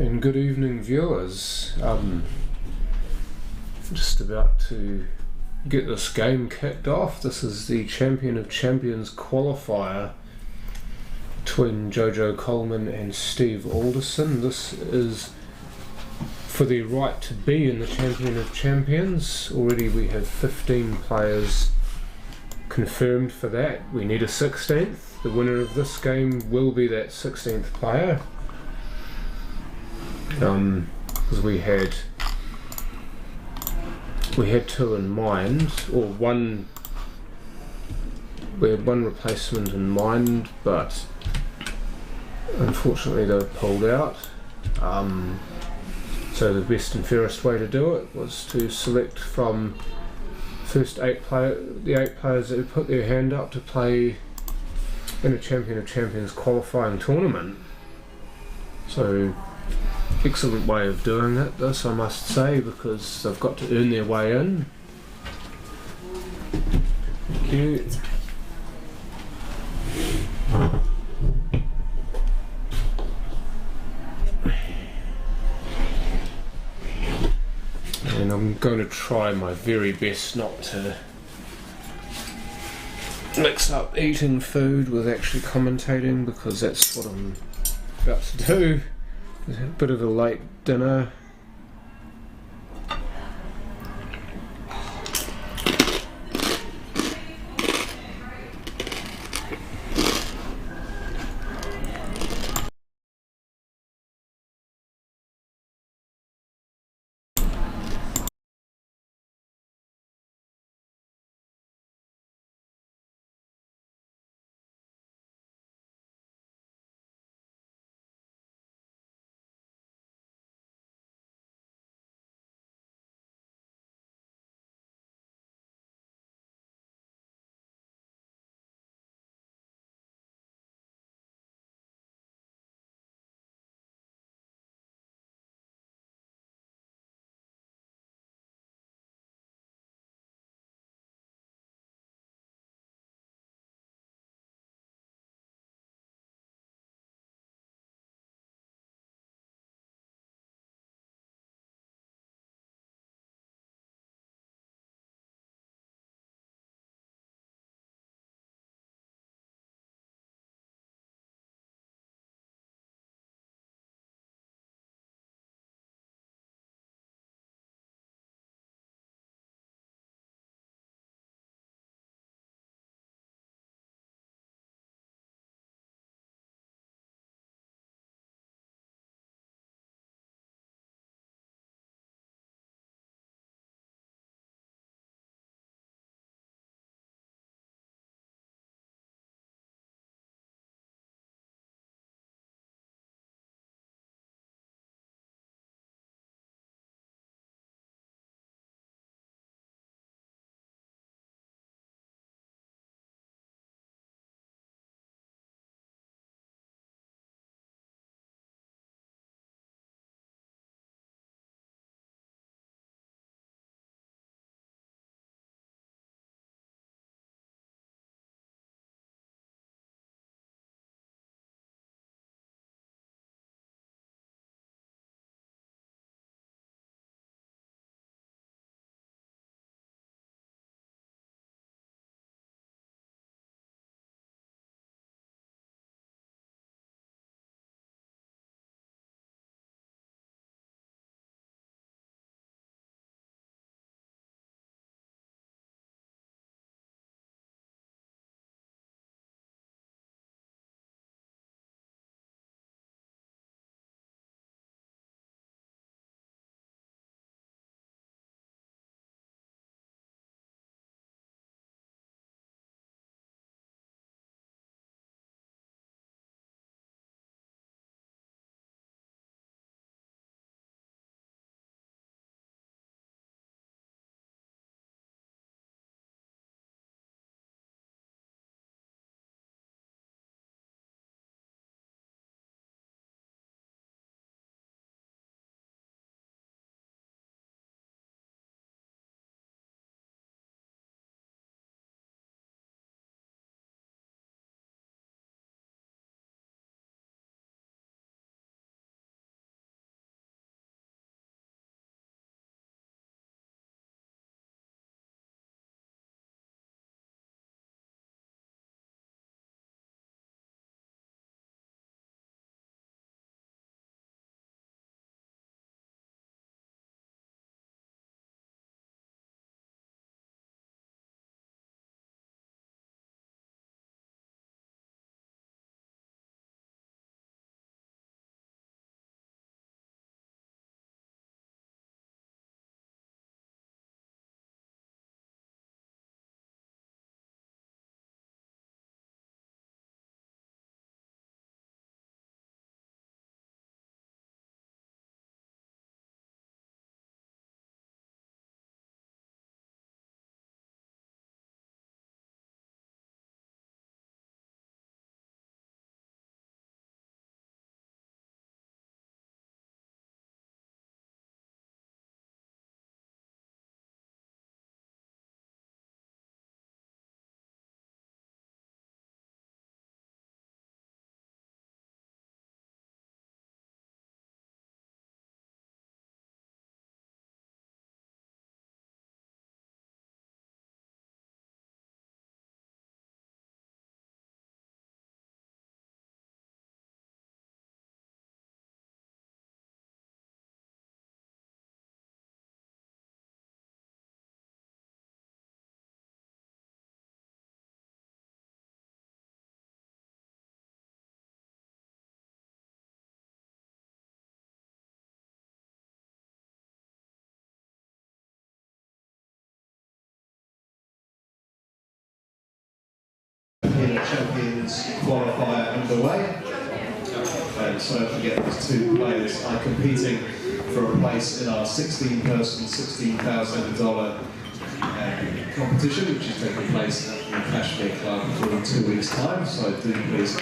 And good evening, viewers. Just about to get this game kicked off. This is the Champion of Champions qualifier between Jojo Coleman and Steve Alderson. This is for the right to be in the Champion of Champions. Already we have 15 players confirmed for that. We need a 16th. The winner of this game will be that 16th player. Because we had two in mind, or one. We had one replacement in mind, but unfortunately they were pulled out. So the best and fairest way to do it was to select from the 8 players that put their hand up to play in a Champion of Champions qualifying tournament. So excellent way of doing it, this, I must say, because they've got to earn their way in. Thank you. And I'm going to try my very best not to mix up eating food with actually commentating, because that's what I'm about to do. A bit of a late dinner. Champions qualifier underway. And so don't forget these two players are competing for a place in our 16-person, $16,000 competition, which is taking place at the Kashmir Club in 2 weeks' time. So do please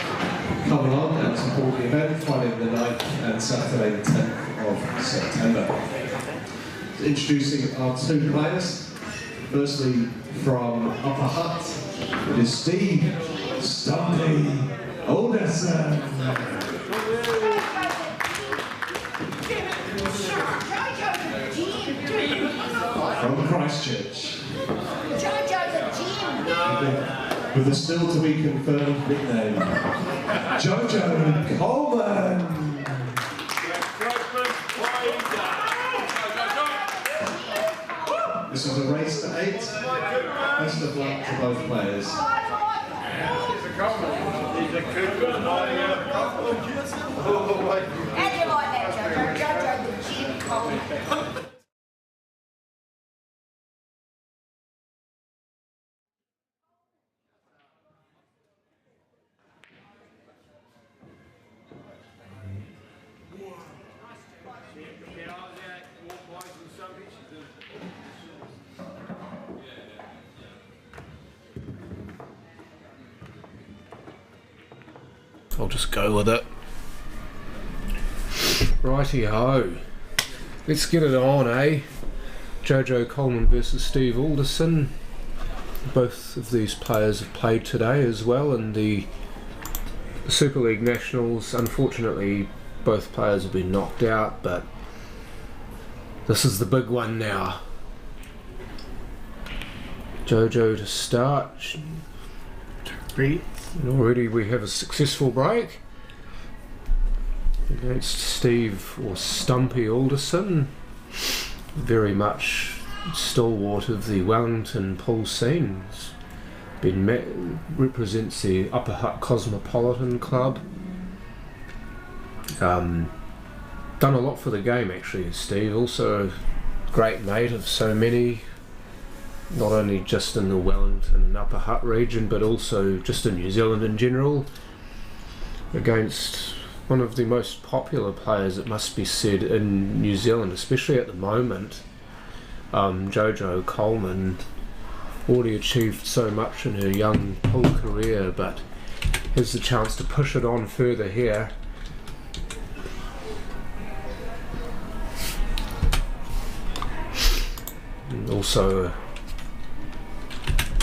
come along and support the event Friday the 9th and Saturday the 10th of September. Introducing our two players. Firstly, from Upper Hutt, it is Steve Stumpy Alderson. From Christchurch. With a still to be confirmed nickname, Jojo Coleman. This is a race to 8. Best of luck to both players. I'll just go with it. Righty-ho. Let's get it on, eh? Jojo Coleman versus Steve Alderson. Both of these players have played today as well in the Super League Nationals. Unfortunately, both players have been knocked out, but this is the big one now. Jojo to start. Three. And already we have a successful break against Steve or Stumpy Alderson, very much stalwart of the Wellington pool scene. Represents the Upper Hutt Cosmopolitan Club. Done a lot for the game actually, Steve. Also a great mate of so many, not only just in the Wellington and Upper Hutt region, but also just in New Zealand in general, against one of the most popular players, it must be said, in New Zealand, especially at the moment. Jojo Coleman already achieved so much in her young pool career, but has the chance to push it on further here. And also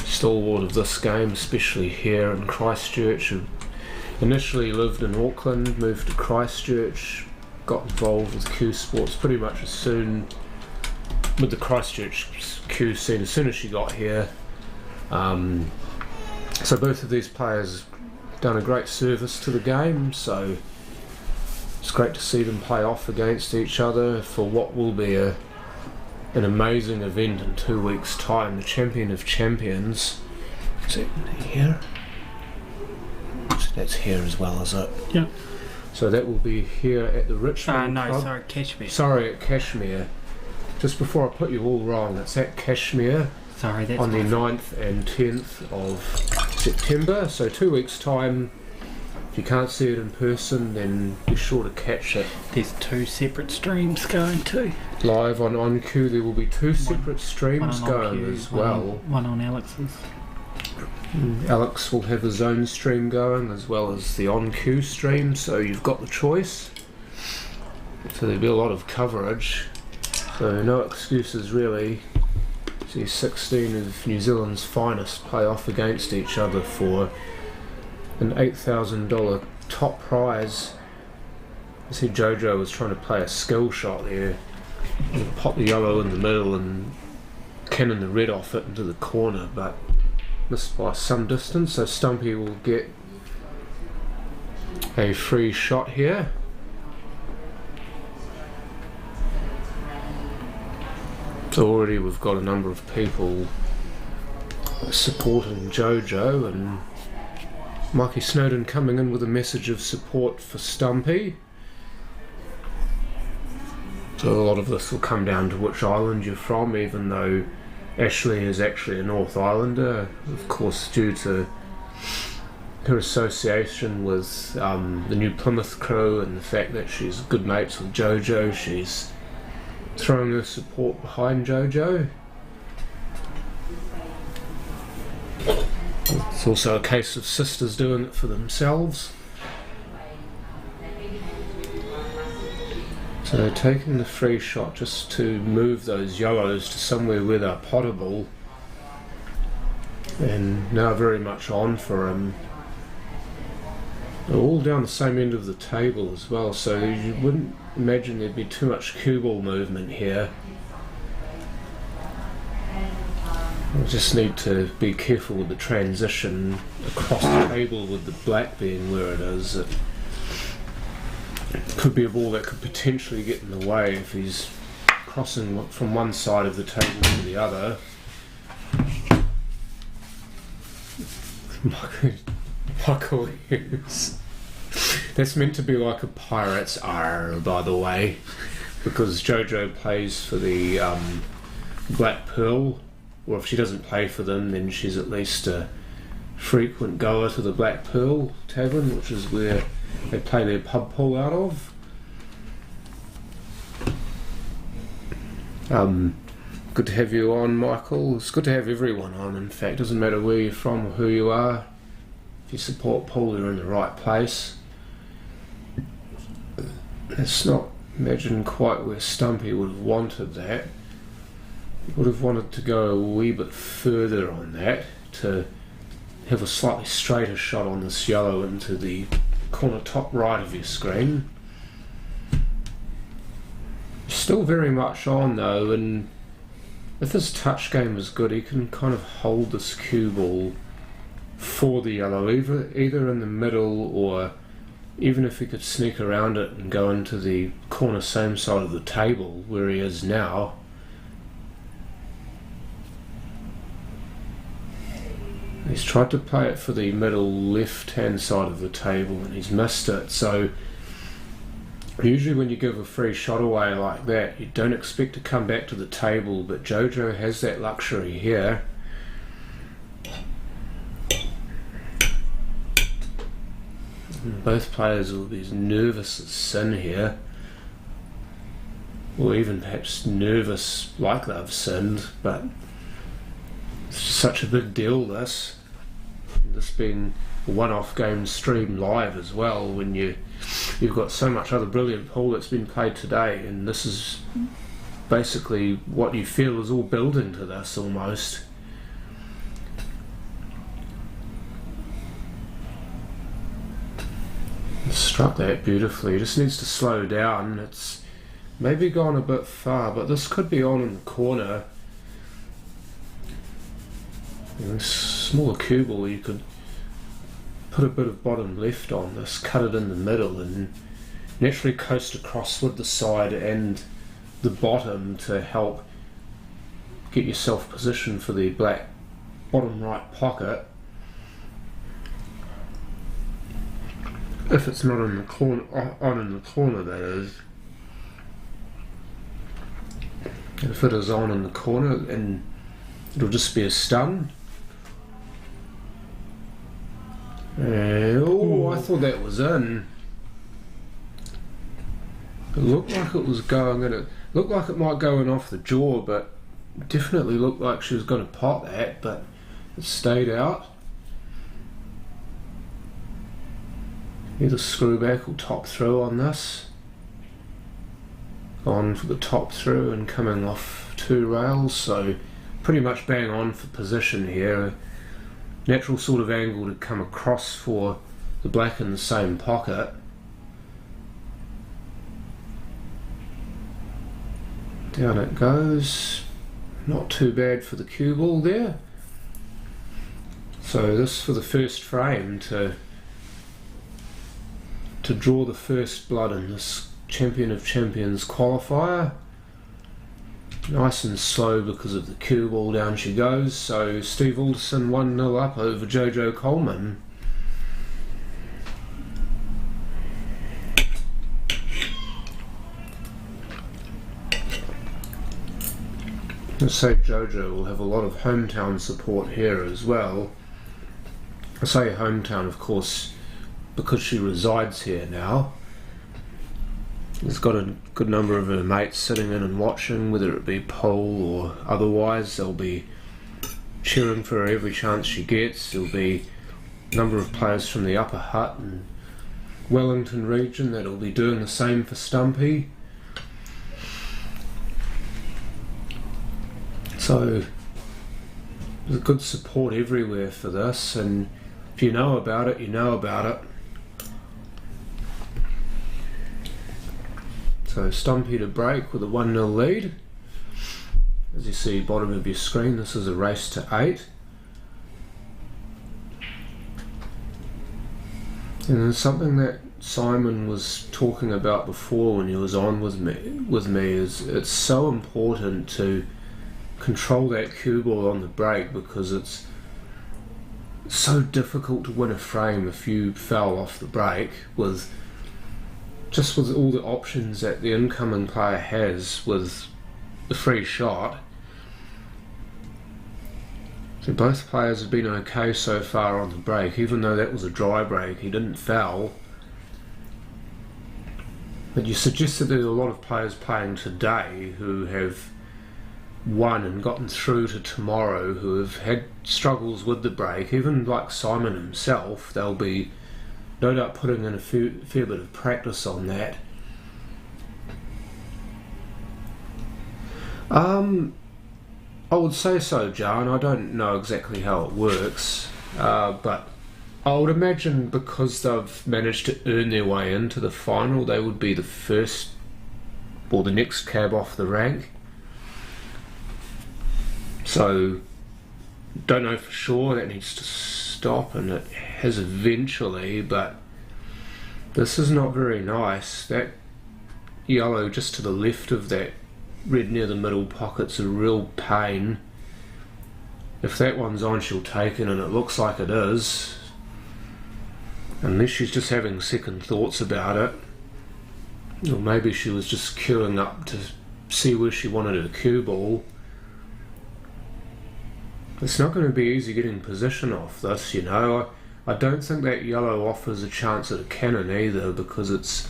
stalwart of this game, especially here in Christchurch, who initially lived in Auckland, moved to Christchurch, got involved with Q Sports pretty much as soon, with the Christchurch Q scene, as soon as she got here. So both of these players have done a great service to the game, so it's great to see them play off against each other for what will be an amazing event in 2 weeks' time. The Champion of Champions. Is it here? So that's here as well, is it? Yeah. So that will be here at the Richmond No, Club. sorry, Kashmir. Sorry, at Kashmir. Just before I put you all wrong, it's at Kashmir Sorry, that's on the 9th and 10th of September. So 2 weeks' time. If you can't see it in person, then be sure to catch it. There's 2 separate streams going too. Live on OnQ, there will be 2 separate streams One on going OnQ, as well. One on Alex's. Alex will have his own stream going as well as the OnQ stream, so you've got the choice. So there'll be a lot of coverage, so no excuses really. See 16 of New Zealand's finest play off against each other for an $8,000 top prize. I see Jojo was trying to play a skill shot there, pop the yellow in the middle and cannon the red off it into the corner, but missed by some distance, so Stumpy will get a free shot here. So already we've got a number of people supporting Jojo, and Mikey Snowden coming in with a message of support for Stumpy. So a lot of this will come down to which island you're from, even though Ashley is actually a North Islander, of course, due to her association with the New Plymouth crew and the fact that she's good mates with JoJo, she's throwing her support behind JoJo. It's also a case of sisters doing it for themselves. So taking the free shot just to move those yellows to somewhere where they're potable, and now very much on for him. They're all down the same end of the table as well, so you wouldn't imagine there'd be too much cue ball movement here. I just need to be careful with the transition across the table with the black being where it is. It could be a ball that could potentially get in the way if he's crossing from one side of the table to the other. Michael Hughes. That's meant to be like a Pirates R, by the way, because JoJo plays for the Black Pearl, or if she doesn't play for them, then she's at least a frequent goer to the Black Pearl Tavern, which is where they play their pub pool out of. Good to have you on, Michael. It's good to have everyone on, in fact. Doesn't matter where you're from or who you are. If you support pool, you're in the right place. Let's not imagine quite where Stumpy would have wanted that. He would have wanted to go a wee bit further on that to have a slightly straighter shot on this yellow into the corner top right of your screen. Still very much on though, and if his touch game is good, he can kind of hold this cue ball for the yellow, either in the middle, or even if he could sneak around it and go into the corner same side of the table where he is now. He's tried to play it for the middle left hand side of the table and he's missed it, so usually when you give a free shot away like that, you don't expect to come back to the table, but JoJo has that luxury here. And both players will be as nervous as sin here, or even perhaps nervous like they've sinned, but it's such a big deal, this being a one-off game streamed live as well, when you've got so much other brilliant pool that's been played today, and this is basically what you feel is all building to this almost. Struck that beautifully. He just needs to slow down. It's maybe gone a bit far, but this could be on in the corner. And this smaller cue ball, you could put a bit of bottom left on this, cut it in the middle, and naturally coast across with the side and the bottom to help get yourself positioned for the black bottom right pocket. If it's not in the corner, on in the corner, that is. And if it is on in the corner, and it'll just be a stun. Oh, I thought that was in. It looked like it was going in. It looked like it might go in off the jaw, but it definitely looked like she was going to pot that, but it stayed out. Either screw back or top through on this. On for the top through and coming off two rails, so pretty much bang on for position here. Natural sort of angle to come across for the black in the same pocket. Down it goes. Not too bad for the cue ball there. So this for the first frame to draw the first blood in this Champion of Champions qualifier. Nice and slow because of the cue ball, down she goes. So Steve Alderson 1-0 up over JoJo Coleman. Let's say JoJo will have a lot of hometown support here as well. I say hometown, of course, because she resides here now. There's got a good number of her mates sitting in and watching, whether it be poll or otherwise. They'll be cheering for her every chance she gets. There'll be a number of players from the Upper Hutt and Wellington region that'll be doing the same for Stumpy. So there's good support everywhere for this, and if you know about it, you know about it. So Stumpy to break with a 1-0 lead. As you see, bottom of your screen, this is a race to 8. And there's something that Simon was talking about before when he was on with me is it's so important to control that cue ball on the break, because it's so difficult to win a frame if you foul off the break with all the options that the incoming player has with the free shot. So both players have been okay so far on the break, even though that was a dry break, he didn't foul. But you suggested there are a lot of players playing today who have won and gotten through to tomorrow, who have had struggles with the break. Even like Simon himself, they'll be no doubt putting in a fair bit of practice on that. I would say so, John. I don't know exactly how it works, but I would imagine because they've managed to earn their way into the final, they would be the first or the next cab off the rank. So, don't know for sure, that needs to stop, and it has eventually, but this is not very nice. That yellow just to the left of that red near the middle pocket's a real pain. If that one's on, she'll take it, and it looks like it is, unless she's just having second thoughts about it, or maybe she was just queuing up to see where she wanted her cue ball. It's not going to be easy getting position off this, you know. I don't think that yellow offers a chance at a cannon either, because it's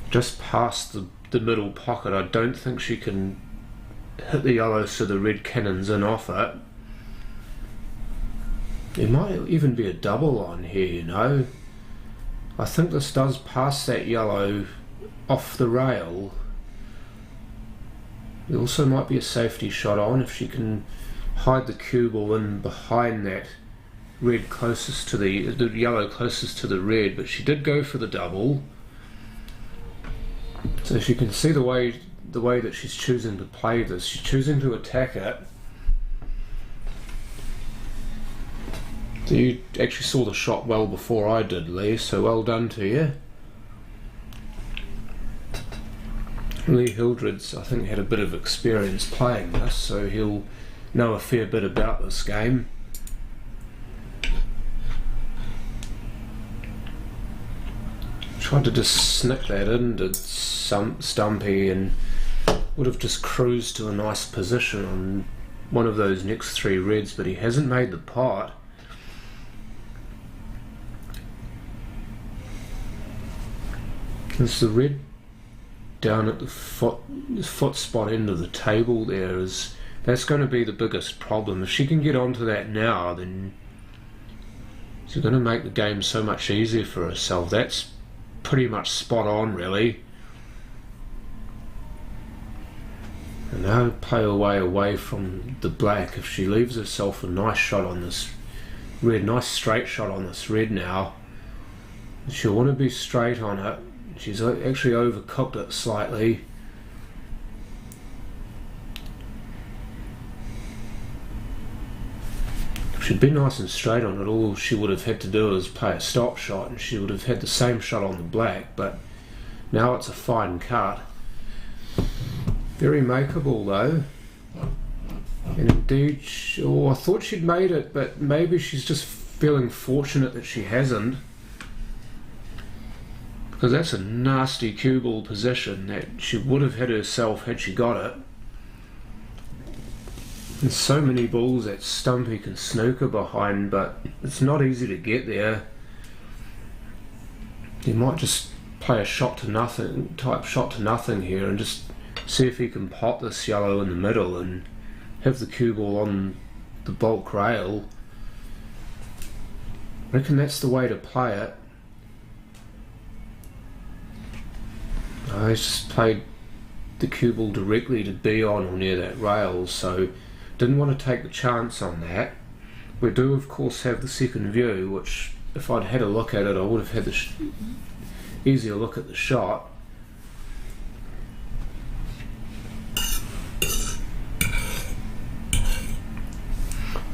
just past the middle pocket. I don't think she can hit the yellow so the red cannon's in off it. There might even be a double on here, you know. I think this does pass that yellow off the rail. There also might be a safety shot on if she can hide the cue ball in behind that red closest to the yellow closest to the red, but she did go for the double. So if you can see the way that she's choosing to play this, she's choosing to attack it. So you actually saw the shot well before I did, Lee, so well done to you. Lee Hildred's, I think, had a bit of experience playing this, so he'll know a fair bit about this game. Tried to just snick that in, did Stumpy, and would have just cruised to a nice position on one of those next 3 reds, but he hasn't made the pot. There's the red down at the foot spot end of the table there. That's going to be the biggest problem. If she can get onto that now, then she's going to make the game so much easier for herself. That's pretty much spot on, really. And now play her way away from the black. If she leaves herself a nice shot on this red, nice straight shot on this red now, she'll want to be straight on it. She's actually overcooked it slightly. If she'd been nice and straight on it, all she would have had to do is play a stop shot, and she would have had the same shot on the black, but now it's a fine cut. Very makeable though. And indeed, I thought she'd made it, but maybe she's just feeling fortunate that she hasn't. Because that's a nasty cue ball position that she would have hit herself had she got it. There's so many balls that Stumpy can snooker behind, but it's not easy to get there. He might just play a shot to nothing, type shot to nothing here, and just see if he can pot this yellow in the middle and have the cue ball on the bulk rail. I reckon that's the way to play it. He's just played the cue ball directly to be on or near that rail, so didn't want to take the chance on that. We do of course have the second view, which if I'd had a look at it I would have had the easier look at the shot.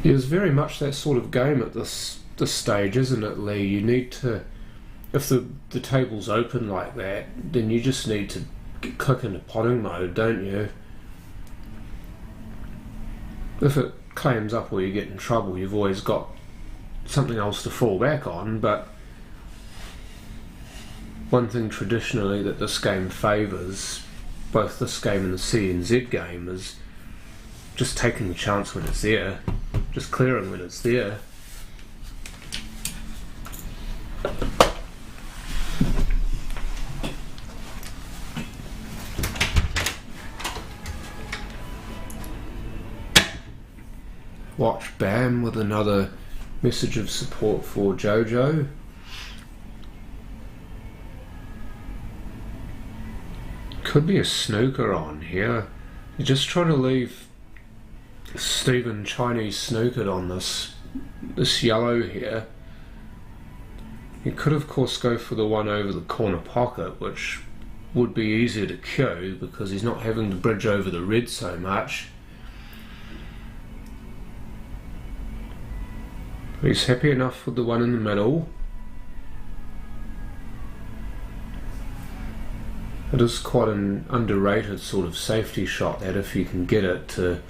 It was very much that sort of game at this stage, isn't it, Lee? You need to, if the table's open like that, then you just need to click into potting mode, don't you? If it clams up or you get in trouble, you've always got something else to fall back on. But one thing traditionally that this game favours, both this game and the CNZ game, is just taking the chance when it's there, just clearing when it's there. Watch Bam with another message of support for Jojo. Could be a snooker on here. You're just trying to leave Stephen Chinese snookered on this yellow here. You could of course go for the one over the corner pocket, which would be easier to cue because he's not having to bridge over the red so much. He's happy enough with the one in the middle. It is quite an underrated sort of safety shot, that if you can get it to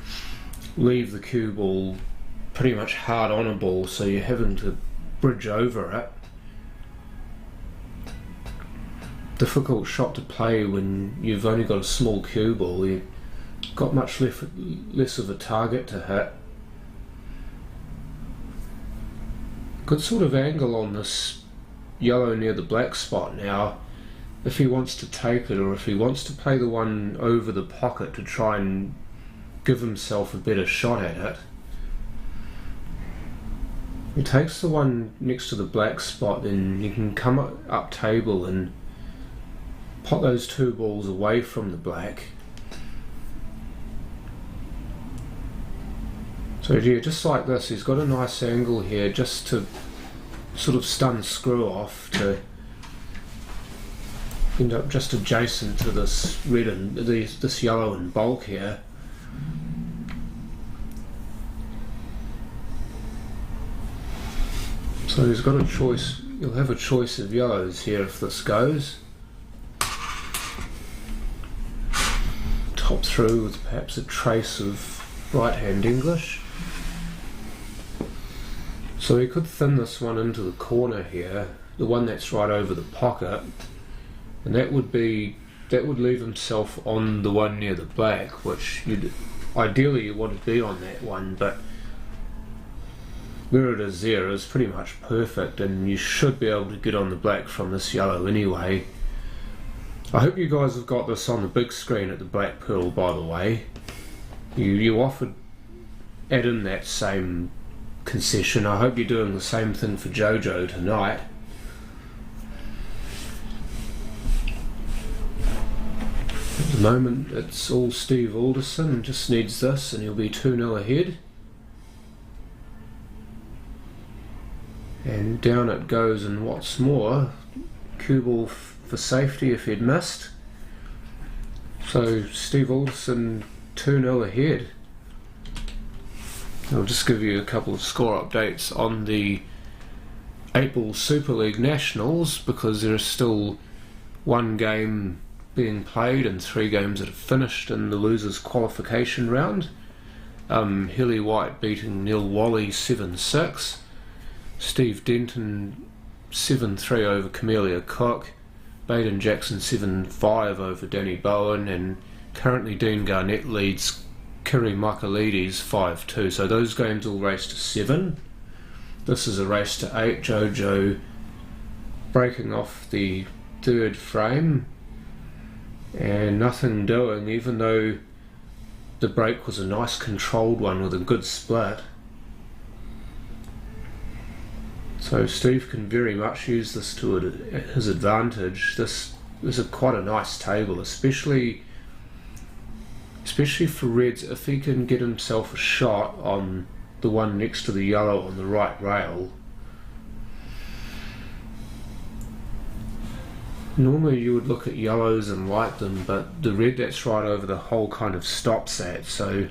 leave the cue ball pretty much hard on a ball so you're having to bridge over it. Difficult shot to play when you've only got a small cue ball. You've got much less of a target to hit. Good sort of angle on this yellow near the black spot now, if he wants to take it, or if he wants to play the one over the pocket to try and give himself a better shot at it. He takes the one next to the black spot, then you can come up table and pot those two balls away from the black. So yeah, just like this, he's got a nice angle here just to sort of stun screw off to end up just adjacent to this red and this yellow and bulk here. So he's got a choice, he'll have a choice of yellows here if this goes. Top through with perhaps a trace of right hand English. So he could thin this one into the corner here, the one that's right over the pocket, and that would leave himself on the one near the black, which ideally you want to be on that one, but where it is there is pretty much perfect, and you should be able to get on the black from this yellow anyway. I hope you guys have got this on the big screen at the Black Pearl, by the way. You offered add in that same concession. I hope you're doing the same thing for Jojo tonight. At the moment it's all Steve Alderson, just needs this and he'll be 2-0 ahead. And down it goes, and what's more, cue ball for safety if he'd missed. So Steve Alderson 2-0 ahead. I'll just give you a couple of score updates on the April Super League Nationals, because there is still one game being played and 3 games that have finished in the losers qualification round. Hilly White beating Neil Wally 7-6. Steve Denton 7-3 over Camellia Cook. Baden Jackson 7-5 over Danny Bowen, and currently Dean Garnett leads Kiri Michaelides 5-2. So those games all race to 7. This is a race to 8. Jojo breaking off the third frame and nothing doing, even though the break was a nice controlled one with a good split. So Steve can very much use this to his advantage. This is quite a nice table, especially for reds. If he can get himself a shot on the one next to the yellow on the right rail. Normally you would look at yellows and like them, but the red that's right over the hole kind of stops that. So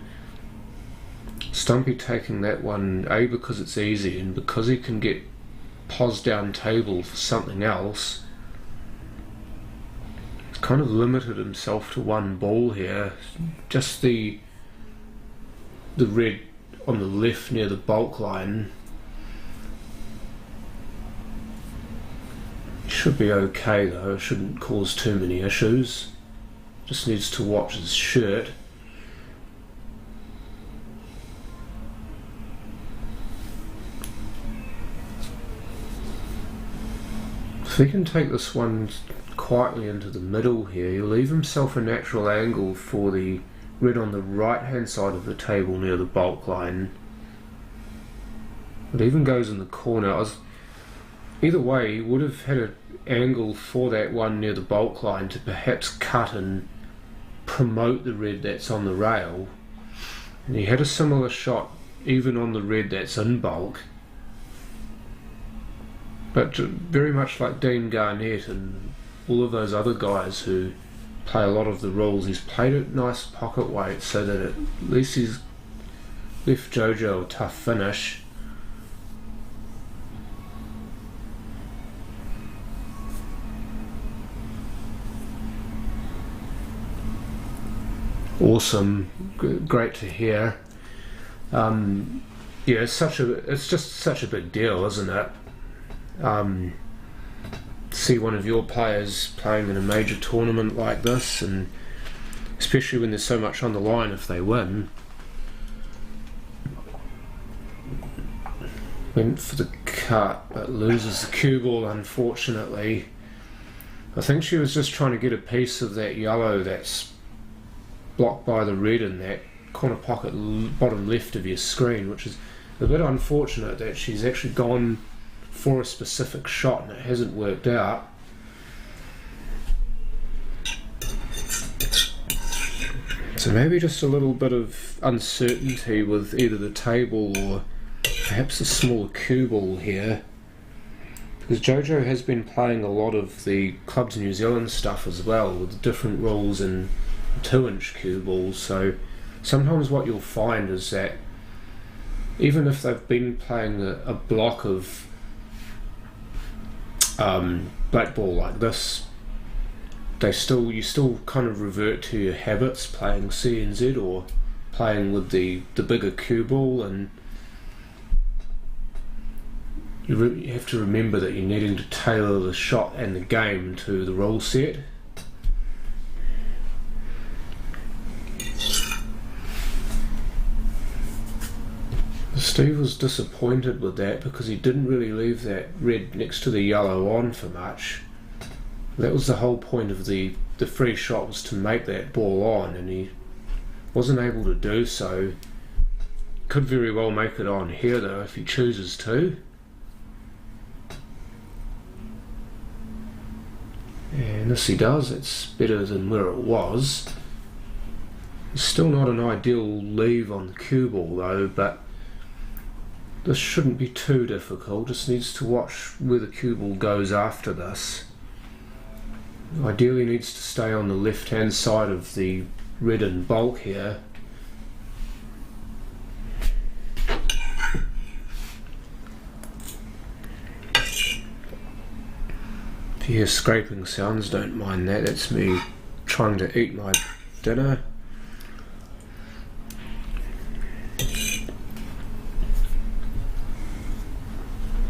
Stumpy taking that one, A, because it's easy, and because he can get pos down table for something else. He's kind of limited himself to one ball here. Just the red on the left near the bulk line should be okay though, shouldn't cause too many issues. Just needs to watch his shirt. If he can take this one quietly into the middle here, he'll leave himself a natural angle for the red on the right hand side of the table near the bulk line. It even goes in the corner. Either way, he would have had an angle for that one near the bulk line to perhaps cut and promote the red that's on the rail. And he had a similar shot even on the red that's in bulk. But very much like Dean Garnett and all of those other guys who play a lot of the rules, he's played it nice pocket weight so that at least he's left Jojo a tough finish. Awesome, great to hear. Yeah, it's just such a big deal, isn't it? See one of your players playing in a major tournament like this, and especially when there's so much on the line if they win. Went for the cut but loses the cue ball, unfortunately. I think she was just trying to get a piece of that yellow that's blocked by the red in that corner pocket bottom left of your screen, which is a bit unfortunate that she's actually gone for a specific shot and it hasn't worked out. So maybe just a little bit of uncertainty with either the table or perhaps a smaller cue ball here, because Jojo has been playing a lot of the Clubs New Zealand stuff as well with different rules and 2-inch cue balls. So sometimes what you'll find is that even if they've been playing a block of black ball like this, you still kind of revert to your habits playing CNZ or playing with the bigger cue ball, and you have to remember that you're needing to tailor the shot and the game to the rule set. Steve was disappointed with that because he didn't really leave that red next to the yellow on for much. That was the whole point of the free shot, was to make that ball on, and he wasn't able to do so. Could very well make it on here though if he chooses to. And this he does. It's better than where it was. It's still not an ideal leave on the cue ball though, but this shouldn't be too difficult. Just needs to watch where the cue ball goes after this. Ideally needs to stay on the left hand side of the red and bulk here. If you hear scraping sounds, don't mind that. That's me trying to eat my dinner.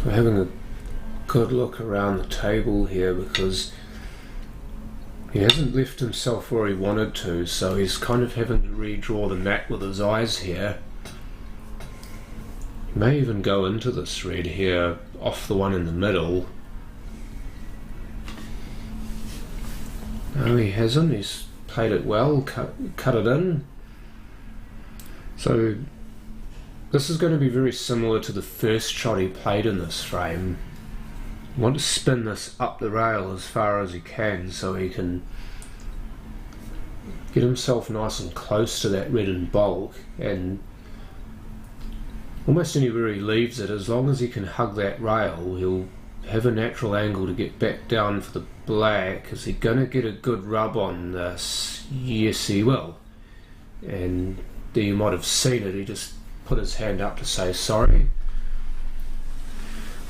We're having a good look around the table here because He hasn't left himself where he wanted to, so he's kind of having to redraw the mat with his eyes here. He may even go into this red here, off the one in the middle. No, he hasn't. He's played it well, cut it in. So this is going to be very similar to the first shot he played in this frame. You want to spin this up the rail as far as he can so he can get himself nice and close to that red in bulk, and almost anywhere he leaves it, as long as he can hug that rail, he'll have a natural angle to get back down for the black. Is he going to get a good rub on this? Yes, he will. And there you might have seen it, he just put his hand up to say sorry.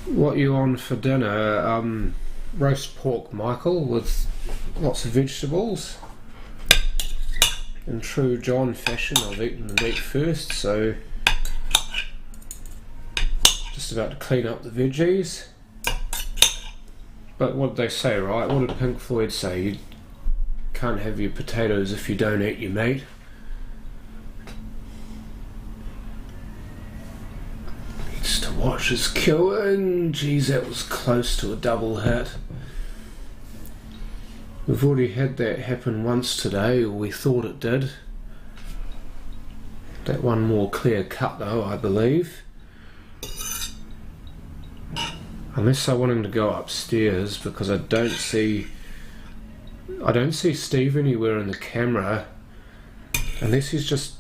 What you on for dinner? Roast pork Michael with lots of vegetables. In true John fashion, I've eaten the meat first, so just about to clean up the veggies. But what did they say, right? What did Pink Floyd say? You can't have your potatoes if you don't eat your meat. Needs to watch his queuing. Geez, that was close to a double hit. We've already had that happen once today, or we thought it did. That one more clear cut though, I believe. Unless I want him to go upstairs, because I don't see Steve anywhere in the camera, unless he's just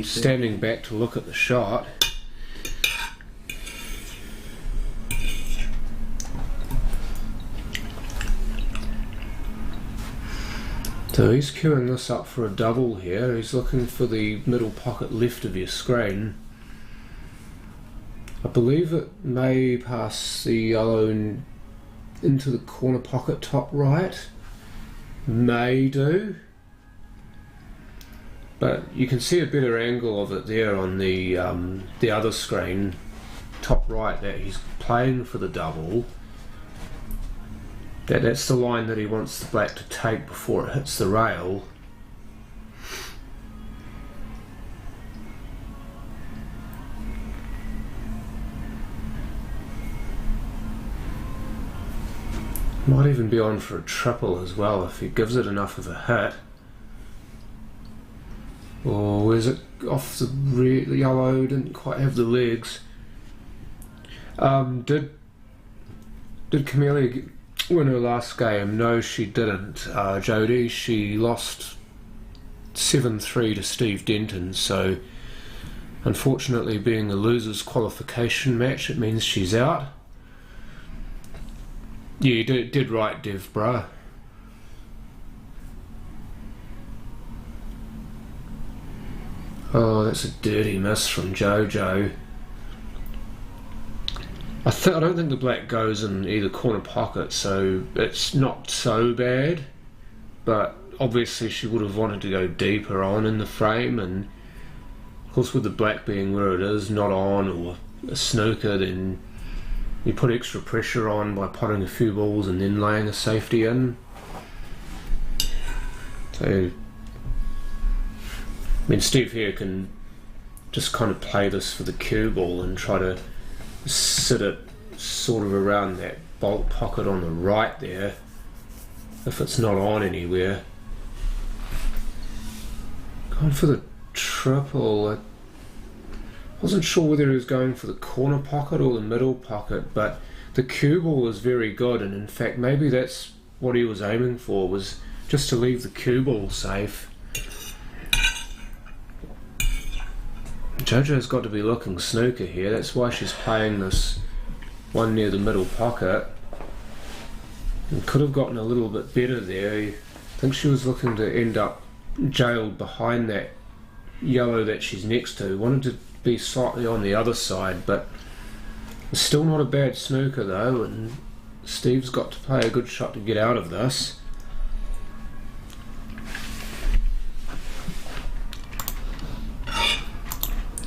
standing back to look at the shot. So he's queuing this up for a double here. He's looking for the middle pocket left of your screen. I believe it may pass the yellow into the corner pocket top right. May do. But you can see a better angle of it there on the other screen, top right, that he's playing for the double. That's the line that he wants the black to take before it hits the rail. Might even be on for a triple as well if he gives it enough of a hit. Or is it off the red? The yellow didn't quite have the legs. Did Camellia win her last game? No, she didn't, Jodie. She lost 7-3 to Steve Denton, so unfortunately, being a loser's qualification match, it means she's out. Yeah, you did right, Dev, bruh. Oh, that's a dirty miss from Jojo. I don't think the black goes in either corner pocket, so it's not so bad. But obviously she would have wanted to go deeper on in the frame, and of course with the black being where it is, not on or a snooker, then you put extra pressure on by potting a few balls and then laying a safety in. So, I mean, Steve here can just kind of play this for the cue ball and try to sit it sort of around that bolt pocket on the right there, if it's not on anywhere. Going for the triple. I wasn't sure whether he was going for the corner pocket or the middle pocket, but the cue ball was very good, and in fact maybe that's what he was aiming for, was just to leave the cue ball safe. Jojo's got to be looking snooker here, that's why she's playing this one near the middle pocket. And could have gotten a little bit better there. I think she was looking to end up jailed behind that yellow that she's next to. Wanted to be slightly on the other side, but it's still not a bad snooker though, and Steve's got to play a good shot to get out of this.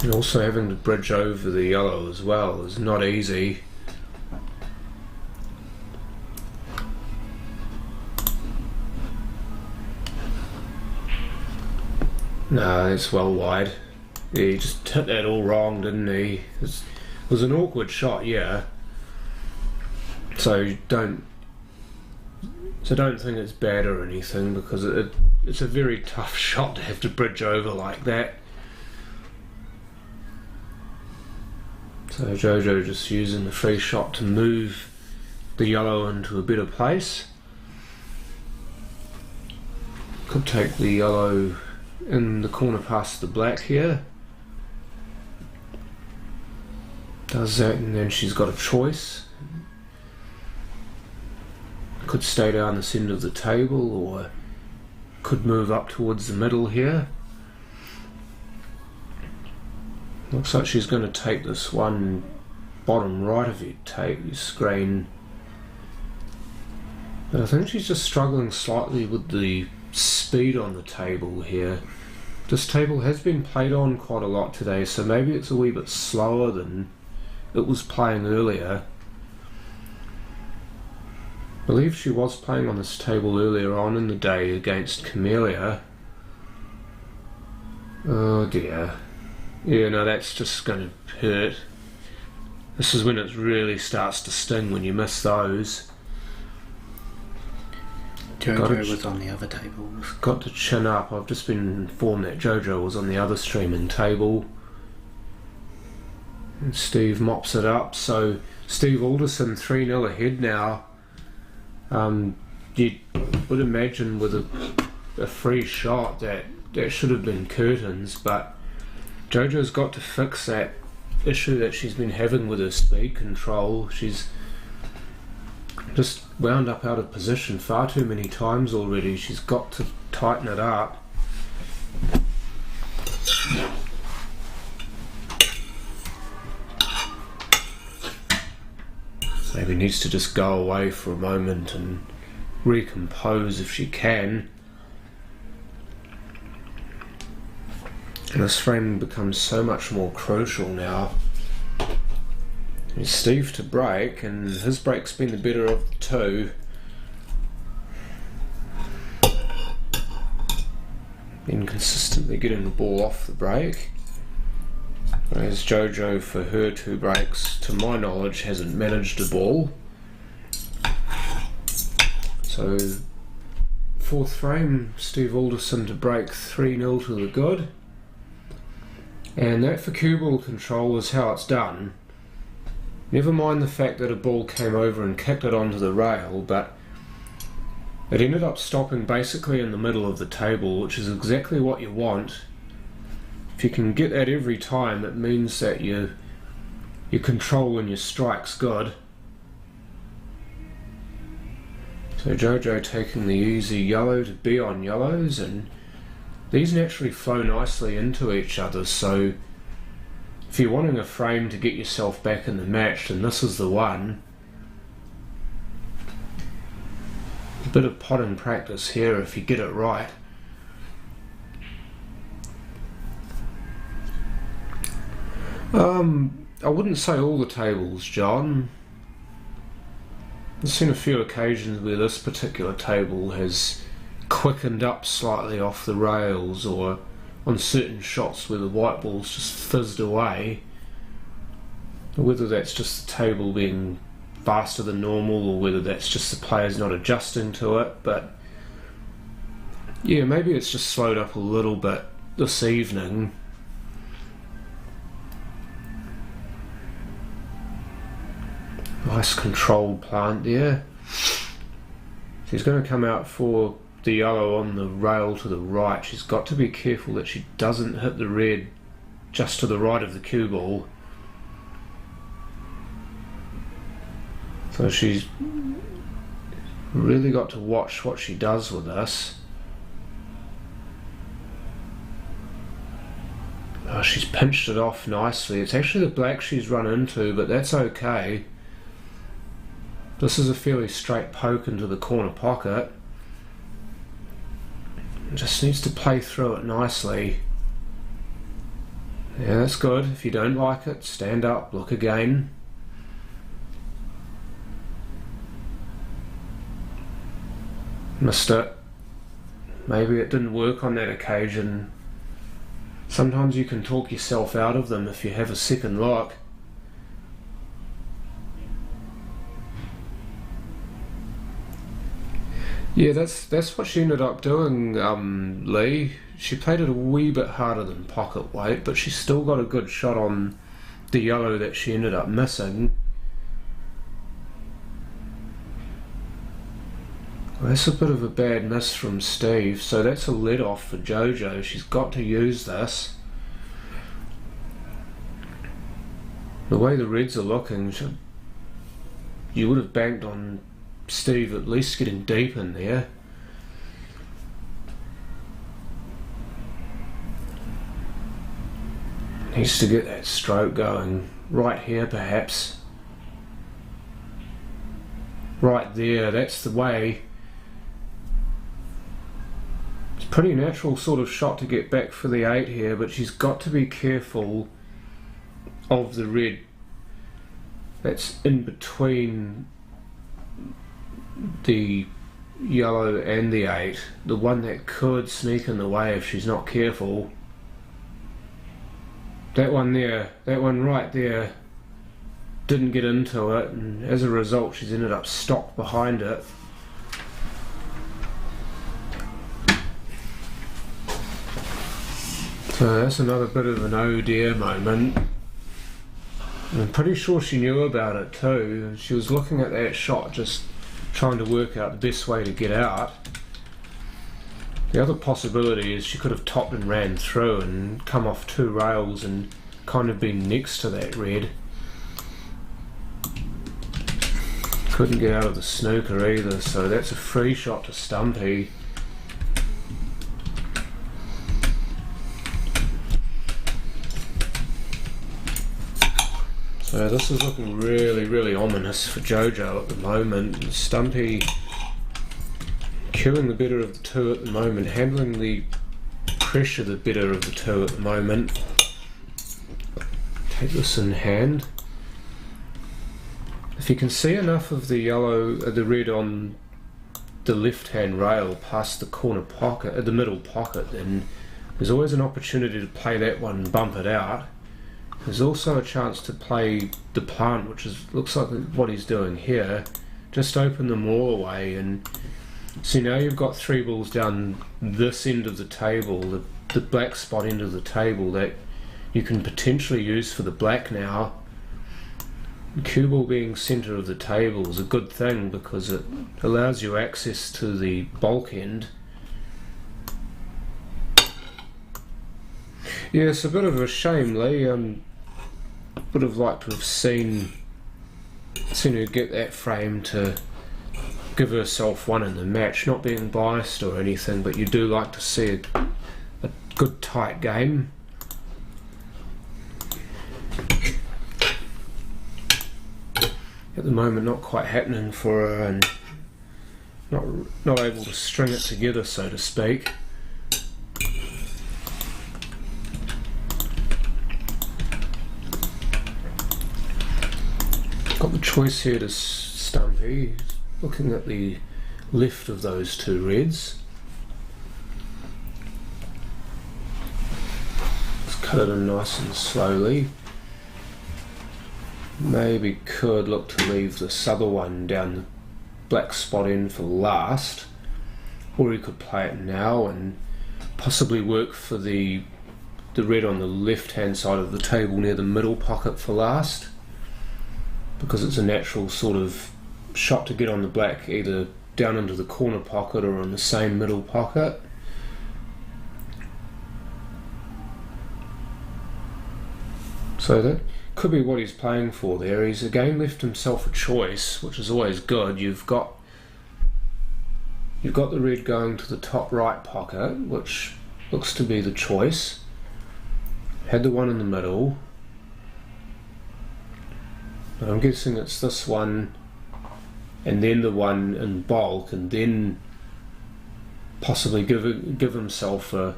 And also having to bridge over the yellow as well is not easy. No, it's well wide. Yeah, he just hit that all wrong, didn't he? It was an awkward shot, yeah. So don't think it's bad or anything, because it's a very tough shot to have to bridge over like that. So Jojo just using the free shot to move the yellow into a better place. Could take the yellow in the corner past the black here. Does that, and then she's got a choice. Could stay down the centre of the table, or could move up towards the middle here. Looks like she's going to take this one bottom right of your screen. But I think she's just struggling slightly with the speed on the table here. This table has been played on quite a lot today, so maybe it's a wee bit slower than it was playing earlier. I believe she was playing on this table earlier on in the day against Camellia. Oh dear. Yeah, no, that's just going to hurt. This is when it really starts to sting, when you miss those. Jojo was on the other table. Got to chin up. I've just been informed that Jojo was on the other streaming table. And Steve mops it up. So Steve Alderson 3-0 ahead now. You would imagine with a free shot that should have been curtains, but Jojo's got to fix that issue that she's been having with her speed control. She's just wound up out of position far too many times already. She's got to tighten it up. Maybe needs to just go away for a moment and recompose if she can. And this frame becomes so much more crucial now. It's Steve to break, and his break's been the better of the two. Been consistently getting the ball off the break. Whereas Jojo, for her two breaks, to my knowledge, hasn't managed a ball. So, fourth frame, Steve Alderson to break 3-0 to the good. And that for cue ball control is how it's done. Never mind the fact that a ball came over and kicked it onto the rail, but it ended up stopping basically in the middle of the table, which is exactly what you want. If you can get that every time, it means that your control and your strike's good. So Jojo taking the easy yellow to be on yellows, and these naturally flow nicely into each other, so if you're wanting a frame to get yourself back in the match, then this is the one. A bit of potting practice here if you get it right. I wouldn't say all the tables, John. I've seen a few occasions where this particular table has quickened up slightly off the rails, or on certain shots where the white ball's just fizzed away. Whether that's just the table being faster than normal, or whether that's just the players not adjusting to it, but yeah, maybe it's just slowed up a little bit this evening. Nice controlled plant there. She's going to come out for the yellow on the rail to the right. She's got to be careful that she doesn't hit the red just to the right of the cue ball. So she's really got to watch what she does with this. Oh, she's pinched it off nicely. It's actually the black she's run into, but that's okay. This is a fairly straight poke into the corner pocket. Just needs to play through it nicely. Yeah, that's good. If you don't like it, stand up, look again. Missed it. Maybe it didn't work on that occasion. Sometimes you can talk yourself out of them if you have a second look. Yeah, that's what she ended up doing, Lee. She played it a wee bit harder than pocket weight, but she still got a good shot on the yellow that she ended up missing. Well, that's a bit of a bad miss from Steve, so that's a let off for JoJo. She's got to use this. The way the reds are looking, you would have banked on Steve at least getting deep in there. Needs to get that stroke going right here, perhaps. Right there, that's the way. It's a pretty natural sort of shot to get back for the 8 here, but she's got to be careful of the red that's in between the yellow and the 8, the one that could sneak in the way if she's not careful. That one there, that one right there, didn't get into it, and as a result she's ended up stopped behind it. So that's another bit of an oh dear moment. I'm pretty sure she knew about it too. She was looking at that shot, just trying to work out the best way to get out. The other possibility is she could have topped and ran through and come off 2 rails and kind of been next to that red. Couldn't get out of the snooker either, so that's a free shot to Stumpy. So this is looking really, really ominous for JoJo at the moment. Stumpy killing the better of the 2 at the moment, handling the pressure the better of the 2 at the moment. Take this in hand. If you can see enough of the yellow, the red on the left-hand rail past the corner pocket, the middle pocket, then there's always an opportunity to play that one and bump it out. There's also a chance to play the plant, which looks like what he's doing here. Just open them all away, and see now you've got 3 balls down this end of the table, the black spot end of the table that you can potentially use for the black now. Cue ball being centre of the table is a good thing because it allows you access to the bulk end. Yeah, it's a bit of a shame, Lee. Would have liked to have seen her get that frame to give herself one in the match. Not being biased or anything, but you do like to see a good tight game. At the moment, not quite happening for her, and not able to string it together, so to speak. Got the choice here to Stumpy, looking at the left of those 2 reds. Let's cut it in nice and slowly. Maybe could look to leave this other one down the black spot end for last, or he could play it now and possibly work for the red on the left hand side of the table near the middle pocket for last, because it's a natural sort of shot to get on the black, either down into the corner pocket or in the same middle pocket. So that could be what he's playing for there. He's again left himself a choice, which is always good. You've got the red going to the top right pocket, which looks to be the choice. Had the one in the middle. But I'm guessing it's this one and then the one in bulk, and then possibly give himself a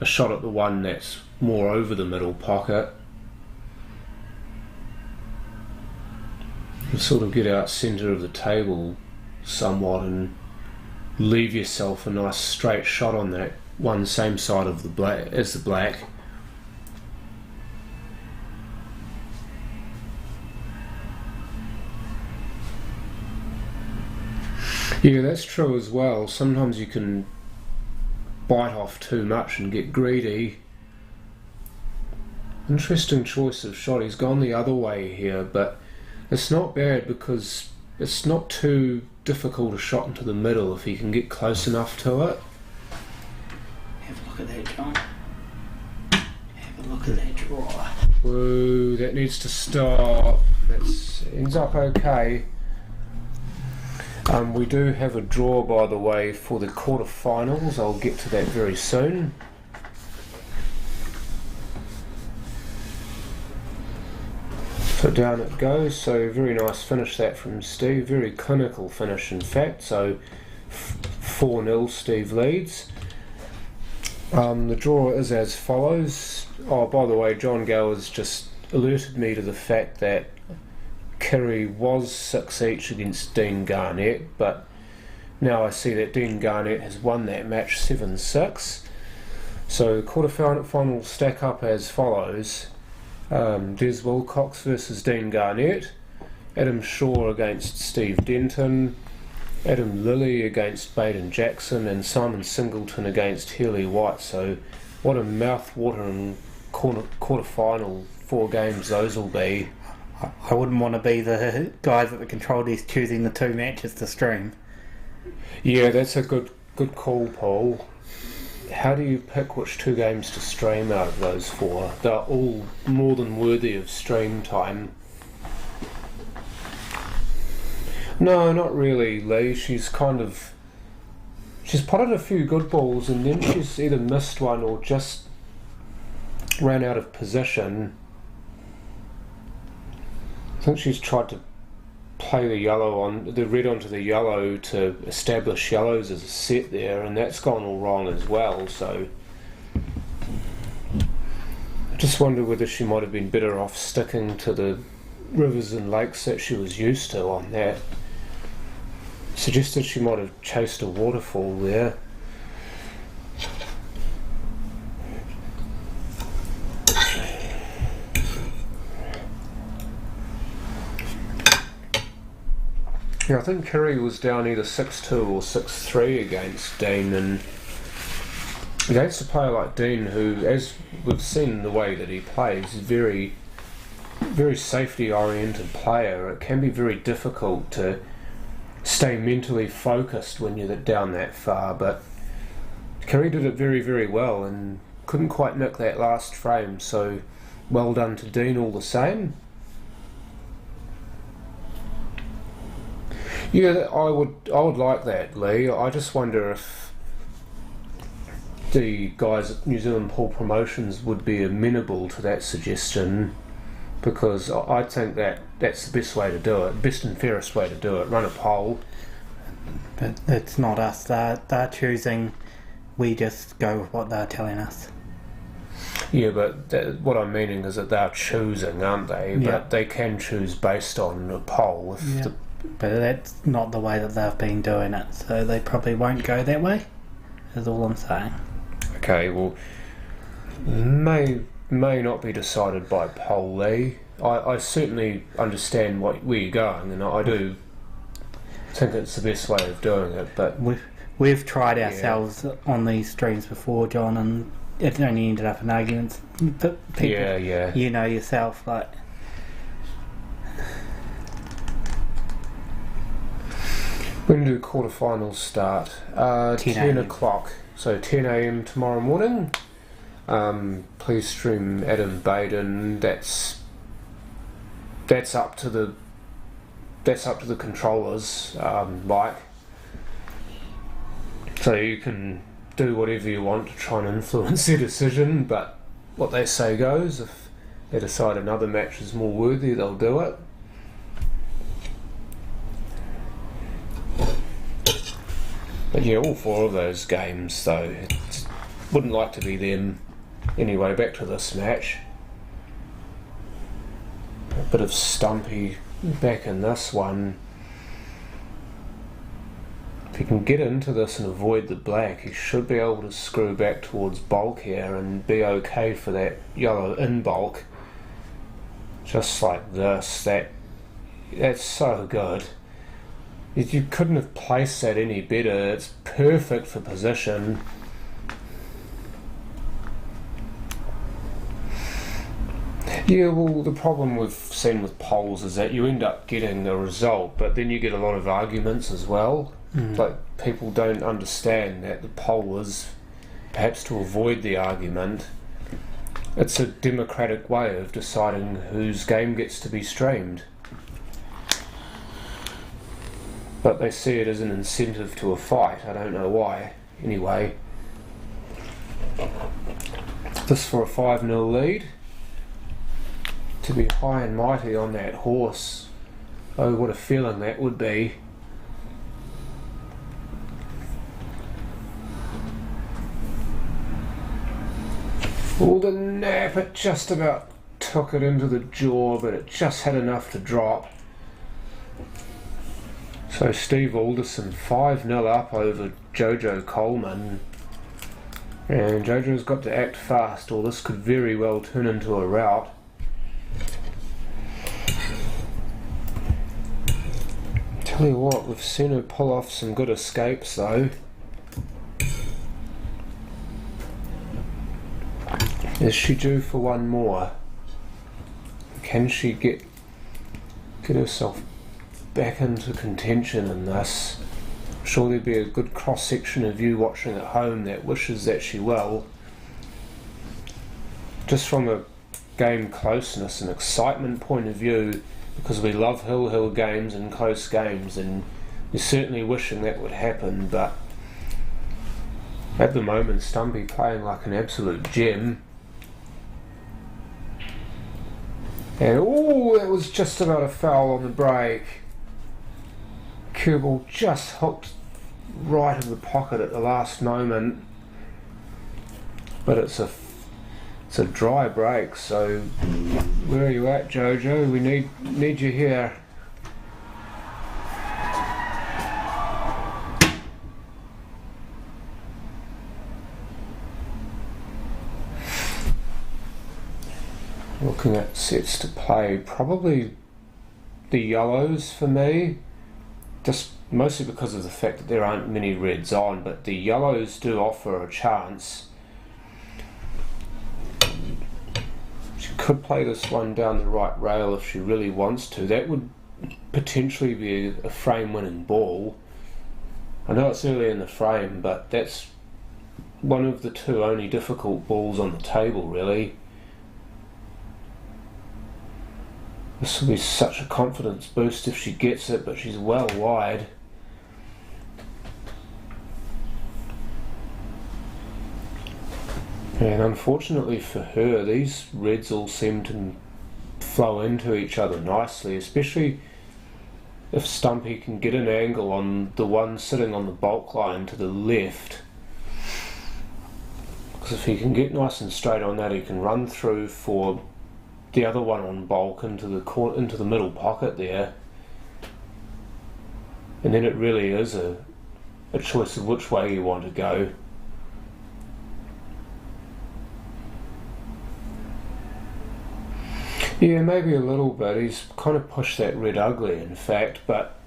shot at the one that's more over the middle pocket. You sort of get out centre of the table somewhat and leave yourself a nice straight shot on that one same side of the black as the black. Yeah, that's true as well. Sometimes you can bite off too much and get greedy. Interesting choice of shot. He's gone the other way here, but it's not bad because it's not too difficult a shot into the middle if he can get close enough to it. Have a look at that, John. Have a look at that draw. Whoa, that needs to stop. That ends up okay. We do have a draw, by the way, for the quarterfinals. I'll get to that very soon. So down it goes. So very nice finish that from Steve. Very clinical finish, in fact. So 4-0 Steve leads. The draw is as follows. Oh, by the way, John Gowers just alerted me to the fact that Kerry was 6 each against Dean Garnett, but now I see that Dean Garnett has won that match 7-6. So the quarterfinals stack up as follows. Des Wilcox versus Dean Garnett, Adam Shaw against Steve Denton, Adam Lilly against Baden Jackson, and Simon Singleton against Healy White. So what a mouth-watering quarterfinal 4 games those will be. I wouldn't want to be the guys at the control desk choosing the 2 matches to stream. Yeah, that's a good call, Paul. How do you pick which 2 games to stream out of those 4? They're all more than worthy of stream time. No, not really, Lee. She's potted a few good balls and then she's either missed one or just ran out of position. I think she's tried to play the red onto the yellow to establish yellows as a set there, and that's gone all wrong as well. So I just wonder whether she might have been better off sticking to the rivers and lakes that she was used to on that. Suggested she might have chased a waterfall there. Yeah, I think Kerry was down either 6-2 or 6-3 against Dean, and against a player like Dean, who, as we've seen the way that he plays, is very, very safety-oriented player. It can be very difficult to stay mentally focused when you're down that far, but Kerry did it very, very well and couldn't quite nick that last frame, so well done to Dean all the same. Yeah, I would like that, Lee. I just wonder if the guys at New Zealand Pool Promotions would be amenable to that suggestion, because I think that's the best way to do it, best and fairest way to do it. Run a poll. But it's not us. They're choosing. We just go with what they're telling us. Yeah, but what I'm meaning is that they're choosing, aren't they? Yeah. But they can choose based on a poll. If the But that's not the way that they've been doing it, so they probably won't go that way, is all I'm saying. Okay, well, may not be decided by poll, Lee. I certainly understand where you're going, and I do think it's the best way of doing it, but We've tried ourselves on these streams before, John, and it only ended up in arguments. But people, you know yourself, like... When do quarterfinals start? 10 o'clock. So 10 a.m. tomorrow morning. Please stream Adam Baden. That's up to the controllers, Mike. So you can do whatever you want to try and influence their decision, but what they say goes. If they decide another match is more worthy, they'll do it. But yeah, all 4 of those games, though, wouldn't like to be them. Anyway, back to this match. A bit of Stumpy back in this one. If he can get into this and avoid the black, he should be able to screw back towards bulk here and be okay for that yellow in bulk. Just like this. That's so good. You couldn't have placed that any better. It's perfect for position. Yeah, well, the problem we've seen with polls is that you end up getting a result, but then you get a lot of arguments as well. Like, people don't understand that the poll is perhaps to avoid the argument. It's a democratic way of deciding whose game gets to be streamed. But they see it as an incentive to a fight. I don't know why. Anyway, this for a 5-0 lead. To be high and mighty on that horse. Oh, what a feeling that would be. Oh, the nap, it just about took it into the jaw, but it just had enough to drop. So Steve Alderson 5-0 up over Jojo Coleman. And Jojo's got to act fast, or this could very well turn into a rout. Tell you what, we've seen her pull off some good escapes though. Is she due for one more? Can she get herself back into contention in this? I'm sure there'd be a good cross section of you watching at home that wishes that she will. Just from a game closeness and excitement point of view, because we love hill games and close games, and you're certainly wishing that would happen, but at the moment Stumpy playing like an absolute gem. And oh, that was just about a foul on the break. Cue ball just hooked right in the pocket at the last moment, but it's a dry break, so where are you at, Jojo? We need you here. Looking at sets to play, probably the yellows for me, just mostly because of the fact that there aren't many reds on, but the yellows do offer a chance. She could play this one down the right rail if she really wants to. That would potentially be a frame winning ball. I know it's early in the frame, but that's one of the two only difficult balls on the table, really. This will be such a confidence boost if she gets it, but she's well wide. And unfortunately for her, these reds all seem to flow into each other nicely, especially if Stumpy can get an angle on the one sitting on the bulk line to the left. Because if he can get nice and straight on that, he can run through for the other one on bulk into the middle pocket there, and then it really is a choice of which way you want to go. Yeah, maybe a little bit. He's kind of pushed that red ugly, in fact, but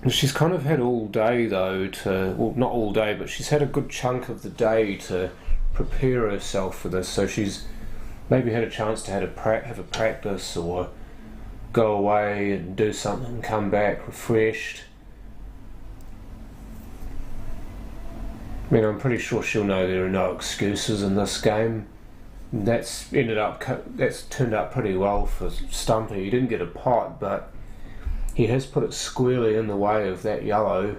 she's kind of had all day though well, not all day, but she's had a good chunk of the day to prepare herself for this, so she's maybe had a chance to have a practice or go away and do something and come back refreshed. I mean, I'm pretty sure she'll know there are no excuses in this game. That's turned out pretty well for Stumpy. He didn't get a pot, but he has put it squarely in the way of that yellow.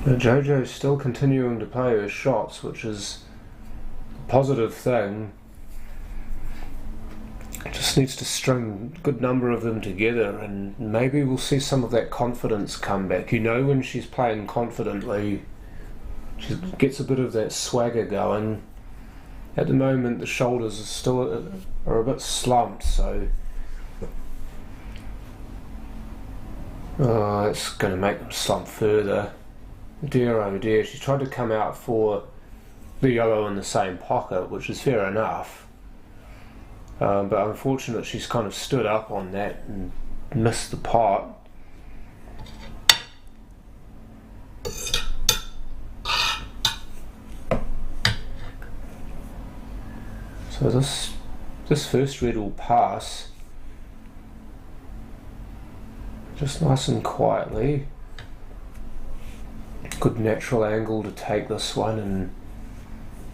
Now Jojo's still continuing to play her shots, which is a positive thing. Just needs to string a good number of them together, and maybe we'll see some of that confidence come back. You know, when she's playing confidently, she gets a bit of that swagger going. At the moment, the shoulders are a bit slumped, so it's going to make them slump further. Dear oh dear, she tried to come out for the yellow in the same pocket, which is fair enough. But unfortunately she's kind of stood up on that and missed the pot. So this first red will pass just nice and quietly. Good natural angle to take this one and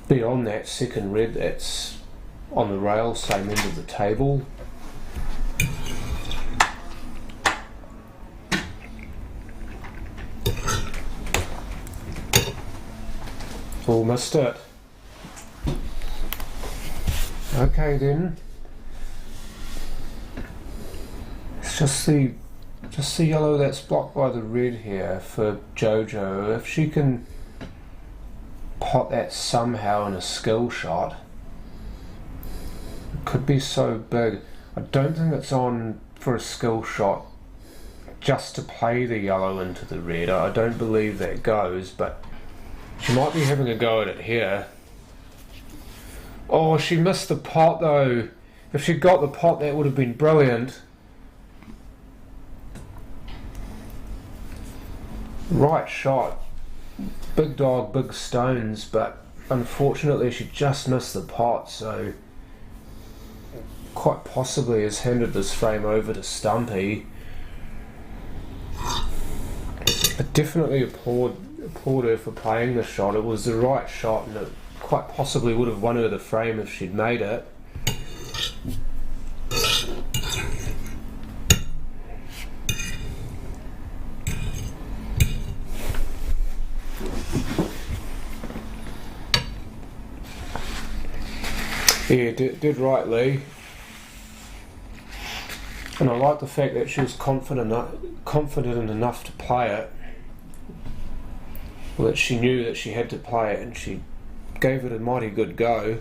be on that second red that's on the rail, same end of the table. Oh, missed it. Okay then. It's just the yellow that's blocked by the red here for JoJo. If she can pot that somehow in a skill shot, it could be so big. I don't think it's on for a skill shot just to play the yellow into the red. I don't believe that goes, but she might be having a go at it here. Oh, she missed the pot though. If she'd got the pot, that would have been brilliant. Right shot. Big dog, big stones, but unfortunately she just missed the pot, so quite possibly has handed this frame over to Stumpy. I definitely applaud her for playing the shot. It was the right shot and it quite possibly would have won her the frame if she'd made it. Yeah, did rightly. And I like the fact that she was confident enough to play it. Well, that she knew that she had to play it and she gave it a mighty good go.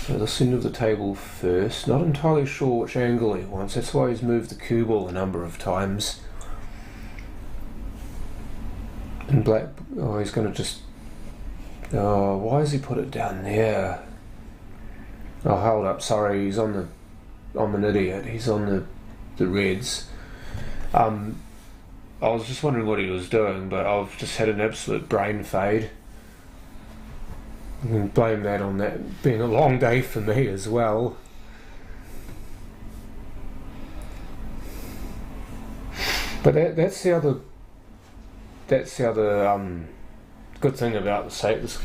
So this end of the table first. Not entirely sure which angle he wants. That's why he's moved the cue ball a number of times. And black, oh, he's going to just, oh, why has he put it down there? Oh, hold up, sorry, he's on the, I'm an idiot, he's on the reds. I was just wondering what he was doing, but I've just had an absolute brain fade. I can blame that on that being a long day for me as well. But that's the other good thing about the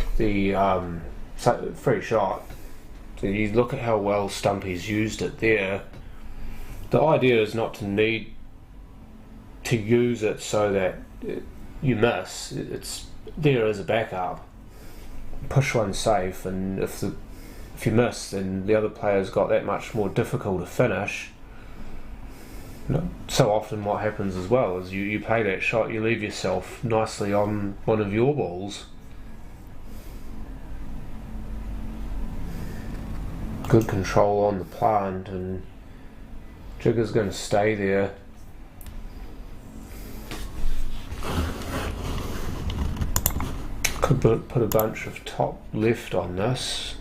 free shot. So you look at how well Stumpy's used it there. The idea is not to need to use it so that you miss. It's there as a backup. Push one safe, and if you miss, then the other player's got that much more difficult to finish. So often what happens as well is you play that shot, you leave yourself nicely on one of your balls. Good control on the plant, and Jigger's going to stay there. Could put a bunch of top left on this.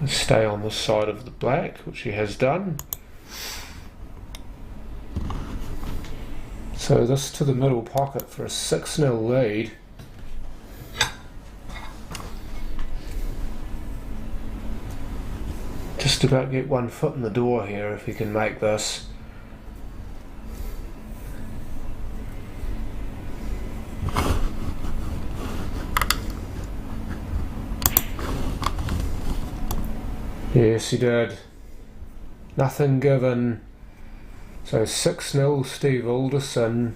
Stay on the side of the black, which he has done. So this to the middle pocket for a 6-0 lead. Just about get one foot in the door here if he can make this. Yes, he did. Nothing given. So 6-0 Steve Alderson,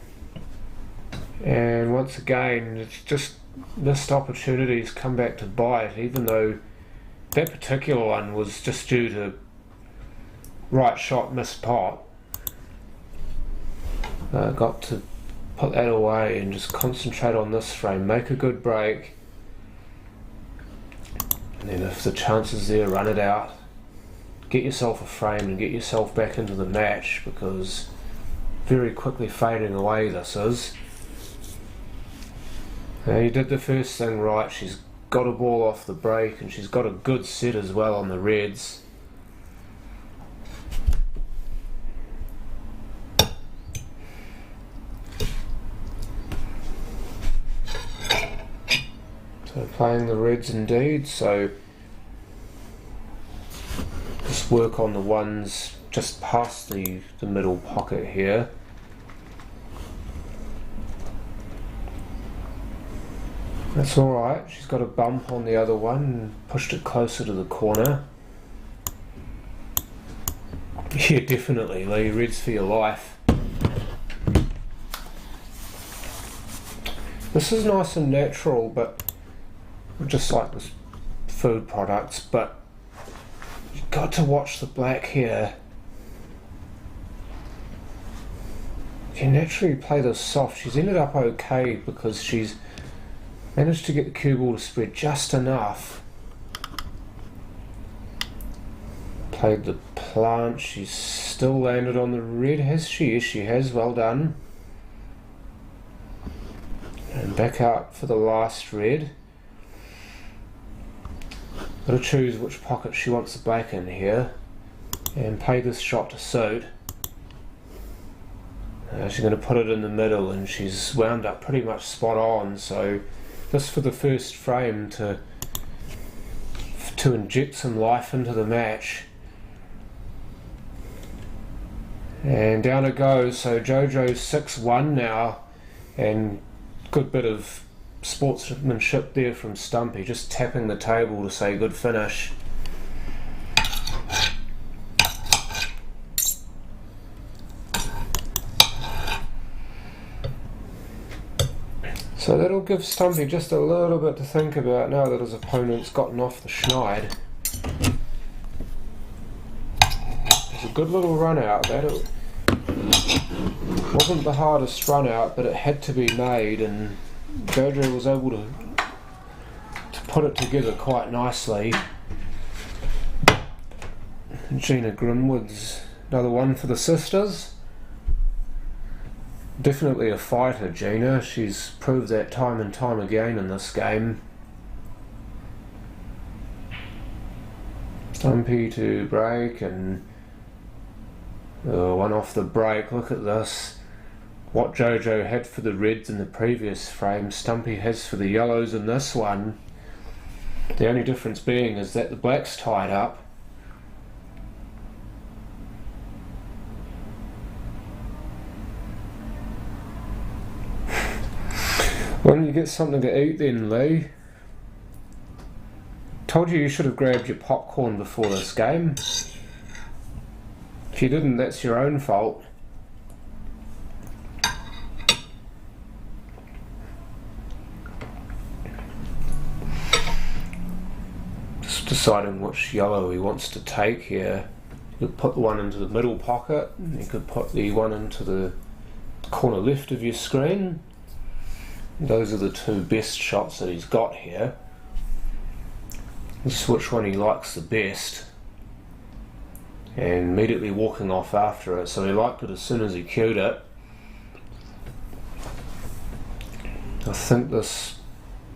and once again it's just missed opportunities come back to bite, even though that particular one was just due to right shot, missed pot. Got to put that away and just concentrate on this frame, make a good break, and then if the chance is there, run it out. Get yourself a frame and get yourself back into the match, because very quickly fading away this is. He did the first thing right. She's got a ball off the break and she's got a good set as well on the reds. So playing the reds indeed, so just work on the ones just past the middle pocket here. That's alright, she's got a bump on the other one and pushed it closer to the corner. Yeah, definitely, Lee, reds for your life. This is nice and natural, but just like with food products, but you've got to watch the black here. You naturally play this soft. She's ended up okay because she's managed to get the cue ball to spread just enough. Played the plant. She's still landed on the red, has she? Yes, she has. Well done. And back out for the last red. Got to choose which pocket she wants the black in here and play this shot to suit. She's going to put it in the middle and she's wound up pretty much spot on, so this for the first frame to inject some life into the match. And down it goes, so JoJo's 6-1 now, and good bit of sportsmanship there from Stumpy, just tapping the table to say good finish. So that'll give Stumpy just a little bit to think about now that his opponent's gotten off the schneid. It's a good little run out. That wasn't the hardest run out, but it had to be made, and JoJo was able to put it together quite nicely. Gina Grimwood's another one for the sisters. Definitely a fighter, Gina. She's proved that time and time again in this game. Stumpy to break and one off the break. Look at this. What JoJo had for the reds in the previous frame, Stumpy has for the yellows in this one. The only difference being is that the black's tied up. Why don't you get something to eat then, Lee? Told you should have grabbed your popcorn before this game. If you didn't, that's your own fault. Just deciding which yellow he wants to take here. You could put the one into the middle pocket, and you could put the one into the corner left of your screen. Those are the two best shots that he's got here. This is which one he likes the best. And immediately walking off after it, so he liked it as soon as he cued it. I think this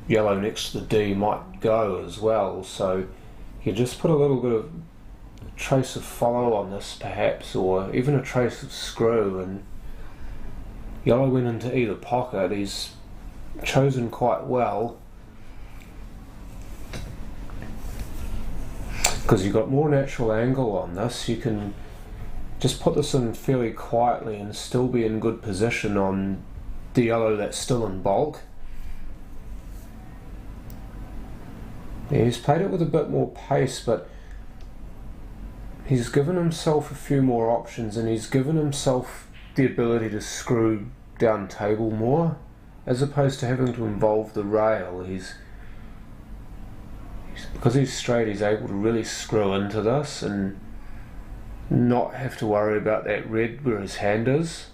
yellow next to the D might go as well, so you just put a little bit of trace of follow on this perhaps, or even a trace of screw, and yellow went into either pocket. He's chosen quite well because you've got more natural angle on this. You can just put this in fairly quietly and still be in good position on the yellow that's still in bulk. Yeah, he's played it with a bit more pace, but he's given himself a few more options, and he's given himself the ability to screw down table more, as opposed to having to involve the rail. Because he's straight, he's able to really screw into this and not have to worry about that red where his hand is.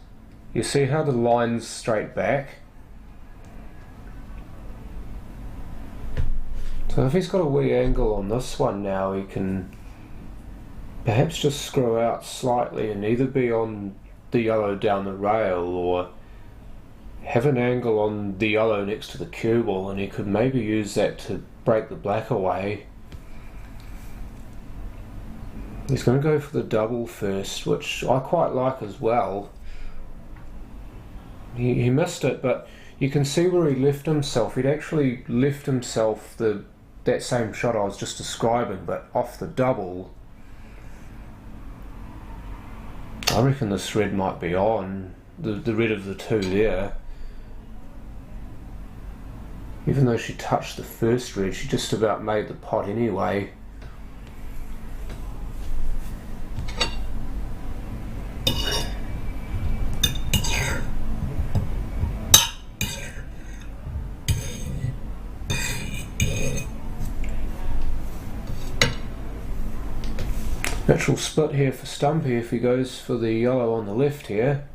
You see how the line's straight back? So if he's got a wee angle on this one now, he can perhaps just screw out slightly and either be on the yellow down the rail or have an angle on the yellow next to the cue ball, and he could maybe use that to break the black away. He's going to go for the double first, which I quite like as well. He missed it, but you can see where he left himself. He'd actually left himself that same shot I was just describing, but off the double. I reckon this red might be on, the red of the two there. Even though she touched the first red, she just about made the pot anyway. Natural split here for Stumpy if he goes for the yellow on the left here.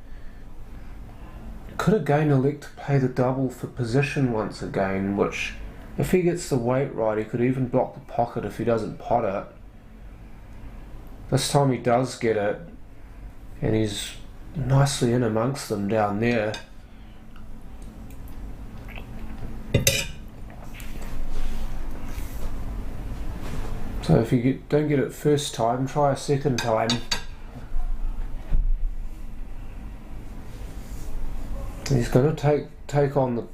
Could again elect to play the double for position once again, which if he gets the weight right he could even block the pocket if he doesn't pot it. This time he does get it, and he's nicely in amongst them down there. So if you don't get it first time, try a second time. He's going to take on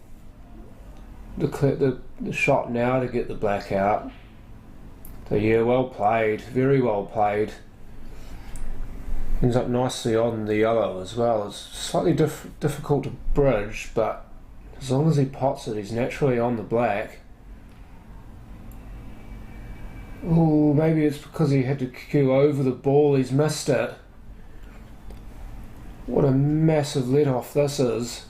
the shot now to get the black out. So yeah, well played, very well played. Ends up nicely on the yellow as well. It's slightly difficult to bridge, but as long as he pots it, he's naturally on the black. Oh, maybe it's because he had to cue over the ball, he's missed it. What a massive let off this is.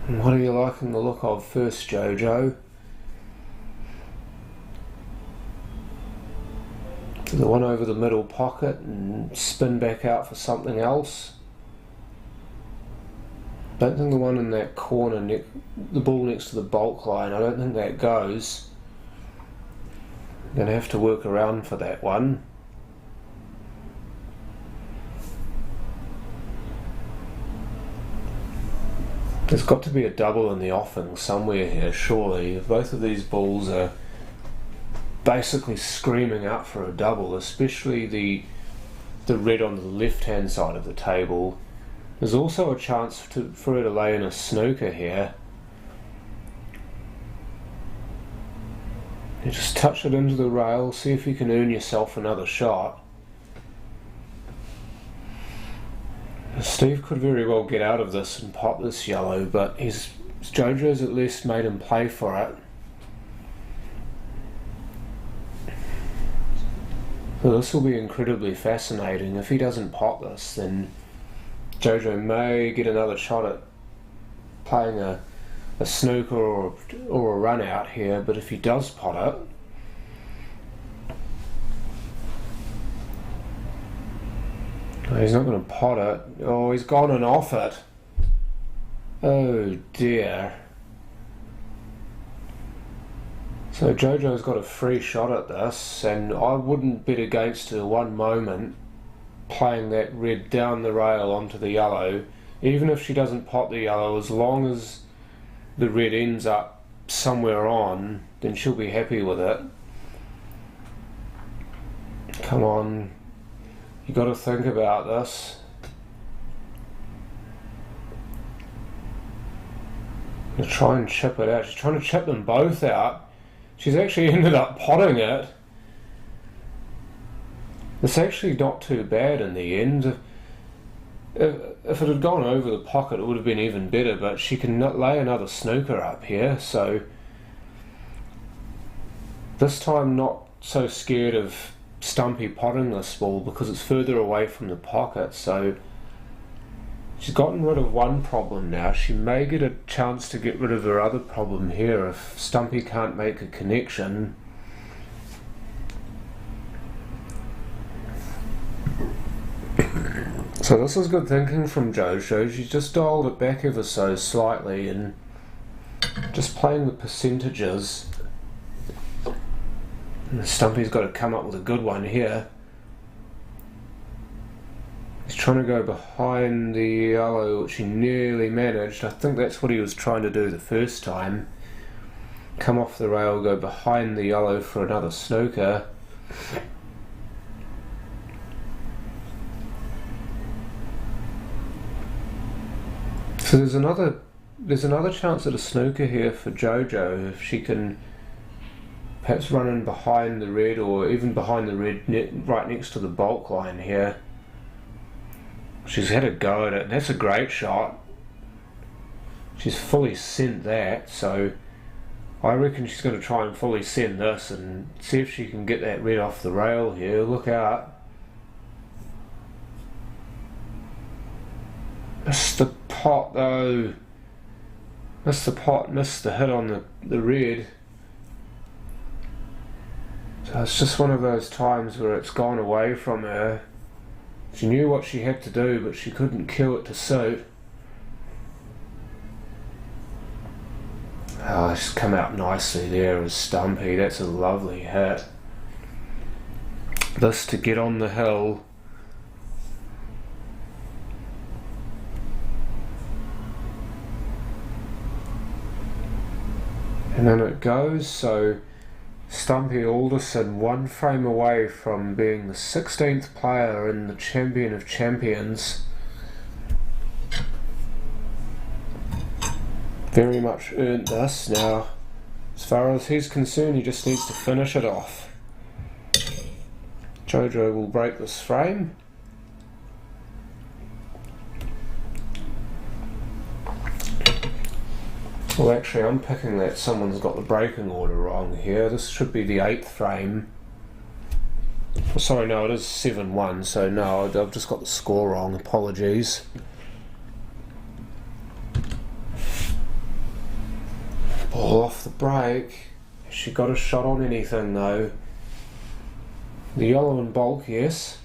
And what are you liking the look of first, Jojo? The one over the middle pocket and spin back out for something else. Don't think the one in that corner, the ball next to the bulk line, I don't think that goes. Gonna have to work around for that one. There's got to be a double in the offing somewhere here, surely. Both of these balls are basically screaming out for a double, especially the red on the left hand side of the table. There's also a chance for her to lay in a snooker here. You just touch it into the rail, see if you can earn yourself another shot. Steve could very well get out of this and pot this yellow, but Jojo's at least made him play for it. So this will be incredibly fascinating. If he doesn't pot this, then Jojo may get another shot at playing a snooker or a run out here, but if he does pot it, he's not going to pot it. Oh, he's gone and off it. Oh dear. So Jojo's got a free shot at this, and I wouldn't bet against her one moment playing that red down the rail onto the yellow. Even if she doesn't pot the yellow, as long as the red ends up somewhere on, then she'll be happy with it. Come on, you got to think about this. I'm gonna try and chip it out. She's trying to chip them both out. She's actually ended up potting it. It's actually not too bad in the end. If it had gone over the pocket, it would have been even better, but she can lay another snooker up here, so this time not so scared of Stumpy potting this ball because it's further away from the pocket. So she's gotten rid of one problem now. She may get a chance to get rid of her other problem here if Stumpy can't make a connection. So this is good thinking from Jojo. She's just dialed it back ever so slightly and just playing the percentages. And Stumpy's got to come up with a good one here. He's trying to go behind the yellow, which he nearly managed. I think that's what he was trying to do the first time. Come off the rail, go behind the yellow for another snooker. So there's another chance at a snooker here for JoJo if she can perhaps run in behind the red, or even behind the red right next to the bulk line here. She's had a go at it, and that's a great shot. She's fully sent that, so I reckon she's going to try and fully send this and see if she can get that red off the rail here. Look out. Missed the pot though. Missed the pot, missed the hit on the red. So it's just one of those times where it's gone away from her. She knew what she had to do, but she couldn't kill it to suit. Oh, it's come out nicely there as Stumpy. That's a lovely hit. This to get on the hill. And then it goes, so Stumpy Alderson 1 frame away from being the 16th player in the Champion of Champions. Very much earned this. Now, as far as he's concerned, he just needs to finish it off. JoJo will break this frame. Well, actually, I'm picking that someone's got the breaking order wrong here. This should be the 8th frame. Oh, sorry, no, it is 7-1, so no, I've just got the score wrong. Apologies. Ball off the break. Has she got a shot on anything, though? The yellow and bulk, yes.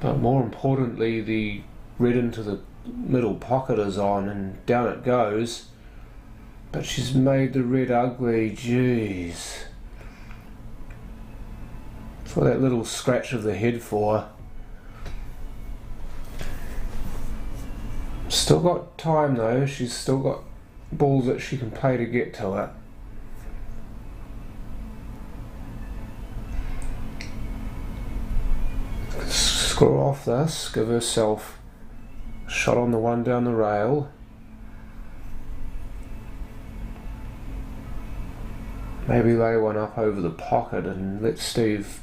But more importantly, the red into the middle pocket is on, and down it goes. But she's made the red ugly. Jeez. That's what that little scratch of the head for. Still got time though. She's still got balls that she can play to get to it. Score off this, give herself a shot on the one down the rail. Maybe lay one up over the pocket and let Steve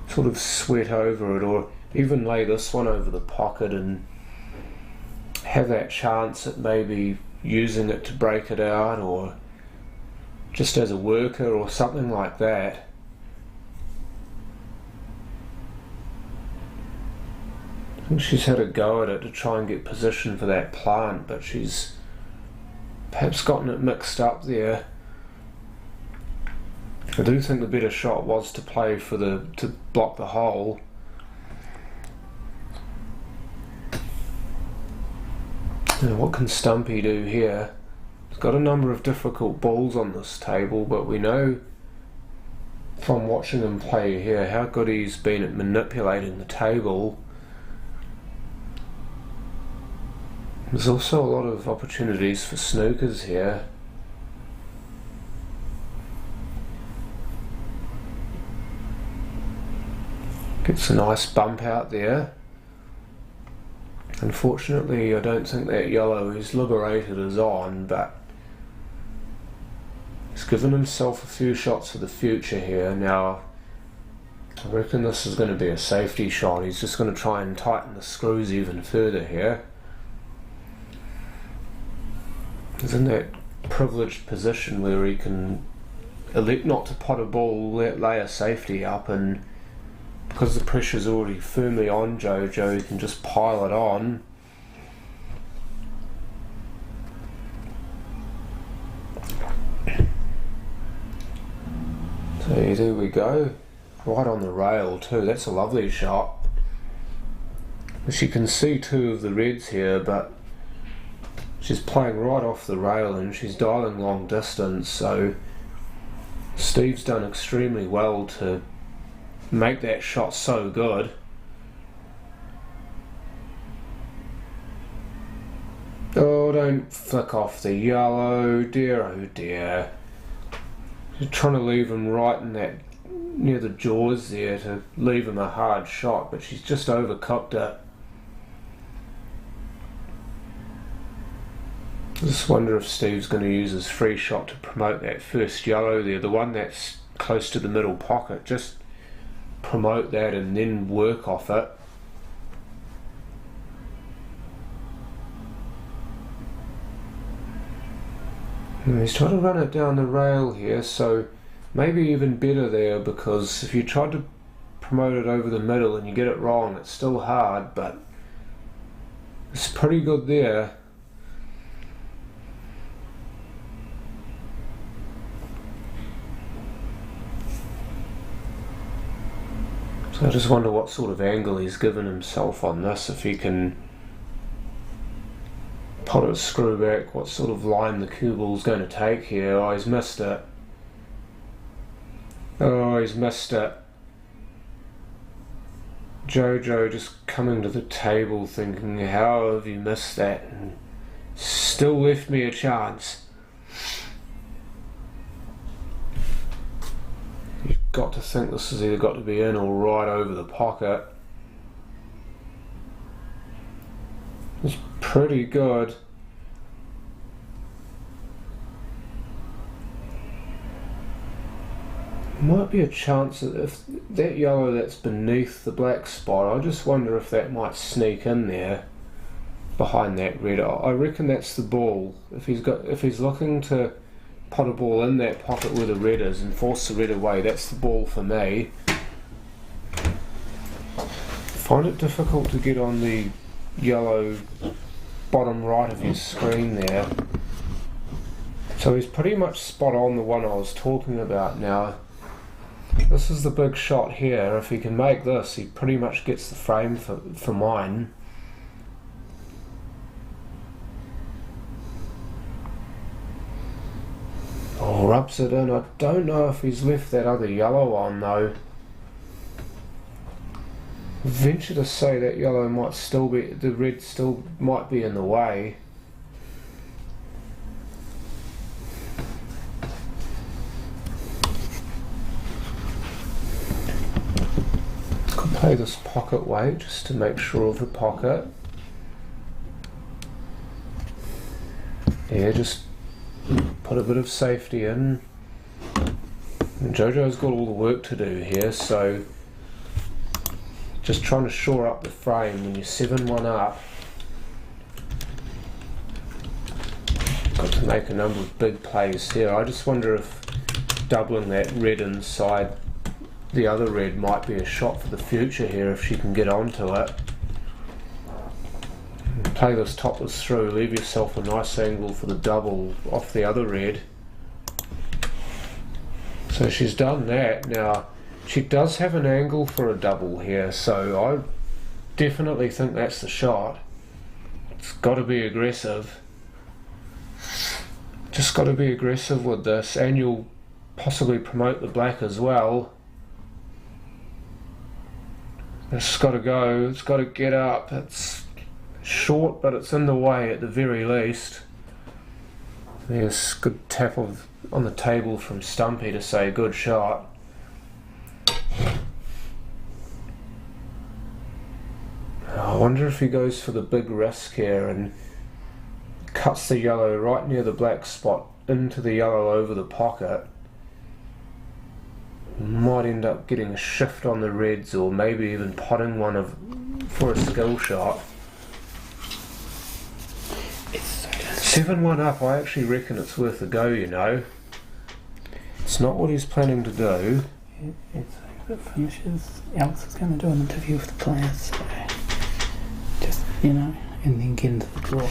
sort of sweat over it, or even lay this one over the pocket and have that chance at maybe using it to break it out, or just as a worker or something like that. I think she's had a go at it to try and get position for that plant, but she's perhaps gotten it mixed up there. I do think the better shot was to play for to block the hole. Now what can Stumpy do here? He's got a number of difficult balls on this table, but we know from watching him play here how good he's been at manipulating the table. There's also a lot of opportunities for snookers here. Gets a nice bump out there. Unfortunately, I don't think that yellow is liberated is on, but he's given himself a few shots for the future here. Now, I reckon this is going to be a safety shot. He's just going to try and tighten the screws even further here. He's in that privileged position where he can elect not to pot a ball, lay a safety up, and because the pressure's already firmly on JoJo, he can just pile it on. So there we go. Right on the rail too. That's a lovely shot. As you can see two of the reds here, but she's playing right off the rail and she's dialing long distance, so Steve's done extremely well to make that shot so good. Oh, don't flick off the yellow, dear oh dear. You're trying to leave him right in that, near the jaws there, to leave him a hard shot, but she's just overcooked it. I just wonder if Steve's going to use his free shot to promote that first yellow there, the one that's close to the middle pocket. Just promote that and then work off it. And he's trying to run it down the rail here, so maybe even better there, because if you tried to promote it over the middle and you get it wrong, it's still hard, but it's pretty good there. So I just wonder what sort of angle he's given himself on this, if he can pot it screw back, what sort of line the cue ball's going to take here. Oh, he's missed it. Oh, he's missed it. Jojo just coming to the table thinking, how have you missed that? And still left me a chance. You've got to think this has either got to be in or right over the pocket. It's pretty good. Might be a chance that if that yellow that's beneath the black spot, I just wonder if that might sneak in there behind that red. I reckon that's the ball. If he's looking to pot a ball in that pocket where the red is and force the red away, that's the ball for me. Find it difficult to get on the yellow bottom right of your screen there. So he's pretty much spot on the one I was talking about now. This is the big shot here. If he can make this, he pretty much gets the frame for mine. Oh, rubs it in. I don't know if he's left that other yellow on though. Venture to say that yellow might still be, the red still might be in the way. Could play this pocket weight just to make sure of the pocket. Yeah, just put a bit of safety in. And Jojo's got all the work to do here, so just trying to shore up the frame when you're 7-1 up. Got to make a number of big plays here. I just wonder if doubling that red inside the other red might be a shot for the future here if she can get onto it. Play this topless through, leave yourself a nice angle for the double off the other red. So she's done that. Now she does have an angle for a double here, so I definitely think that's the shot. It's got to be aggressive. Just got to be aggressive with this, and you'll possibly promote the black as well. It's got to go, it's got to get up. It's short, but it's in the way at the very least. There's a good tap on the table from Stumpy to say good shot. I wonder if he goes for the big risk here and cuts the yellow right near the black spot into the yellow over the pocket. Might end up getting a shift on the reds, or maybe even potting one for a skill shot. 7-1 up, I actually reckon it's worth a go, you know. It's not what he's planning to do. If it finishes, Alex is going to do an interview with the players, so just, you know, and then get into the draw.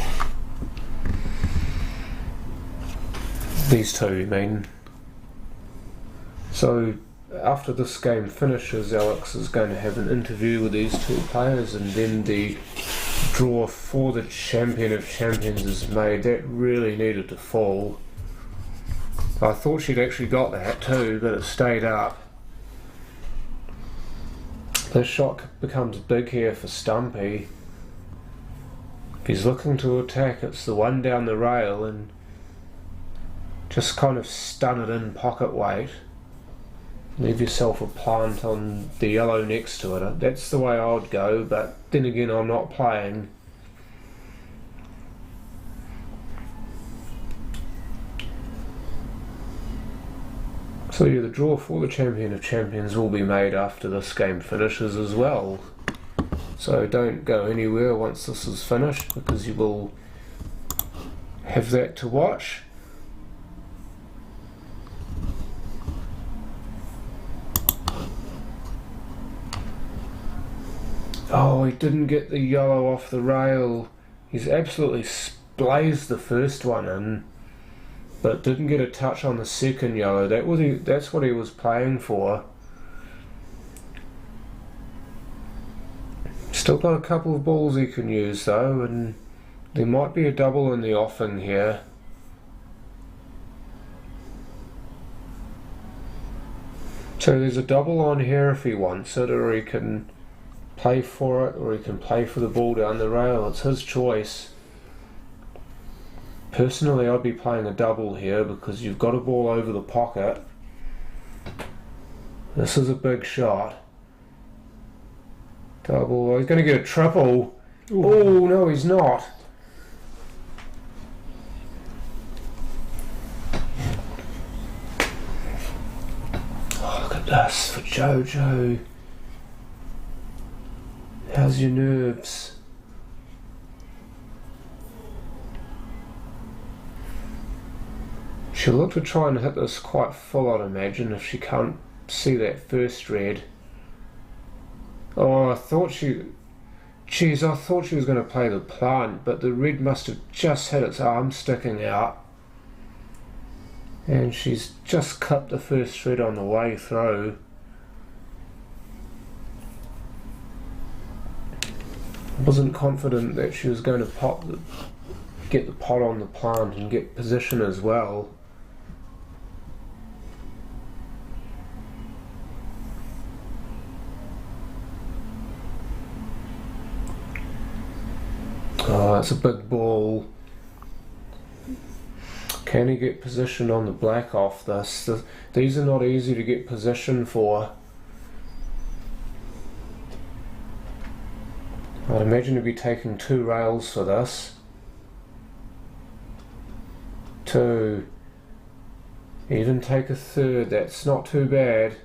These two, you mean? So after this game finishes, Alex is going to have an interview with these two players, and then the draw for the Champion of Champions is made. That really needed to fall. I thought she'd actually got that too, but it stayed up. This shot becomes big here for Stumpy. If he's looking to attack, it's the one down the rail and just kind of stun it in pocket weight. Leave yourself a plant on the yellow next to it. That's the way I would go, but then again I'm not playing. So yeah, the draw for the Champion of Champions will be made after this game finishes as well. So don't go anywhere once this is finished, because you will have that to watch. Oh, he didn't get the yellow off the rail. He's absolutely blazed the first one in, but didn't get a touch on the second yellow. That's what he was playing for. Still got a couple of balls he can use though, and there might be a double in the offing here. So there's a double on here if he wants it, or he can play for it, or he can play for the ball down the rail. It's his choice. Personally, I'd be playing a double here because you've got a ball over the pocket. This is a big shot. Double. Oh, he's going to get a triple. Oh, no, he's not. Oh, look at this for Jojo. How's your nerves? She'll look to try and hit this quite full, I'd imagine, if she can't see that first red. Oh, I thought she was going to play the plant, but the red must have just had its arm sticking out. And she's just cut the first red on the way through. I wasn't confident that she was going to get the pot on the plant and get position as well. Oh, that's a big ball. Can he get position on the black off this? These are not easy to get position for. I'd imagine he'd be taking 2 rails for this. 2. Even take a third, that's not too bad.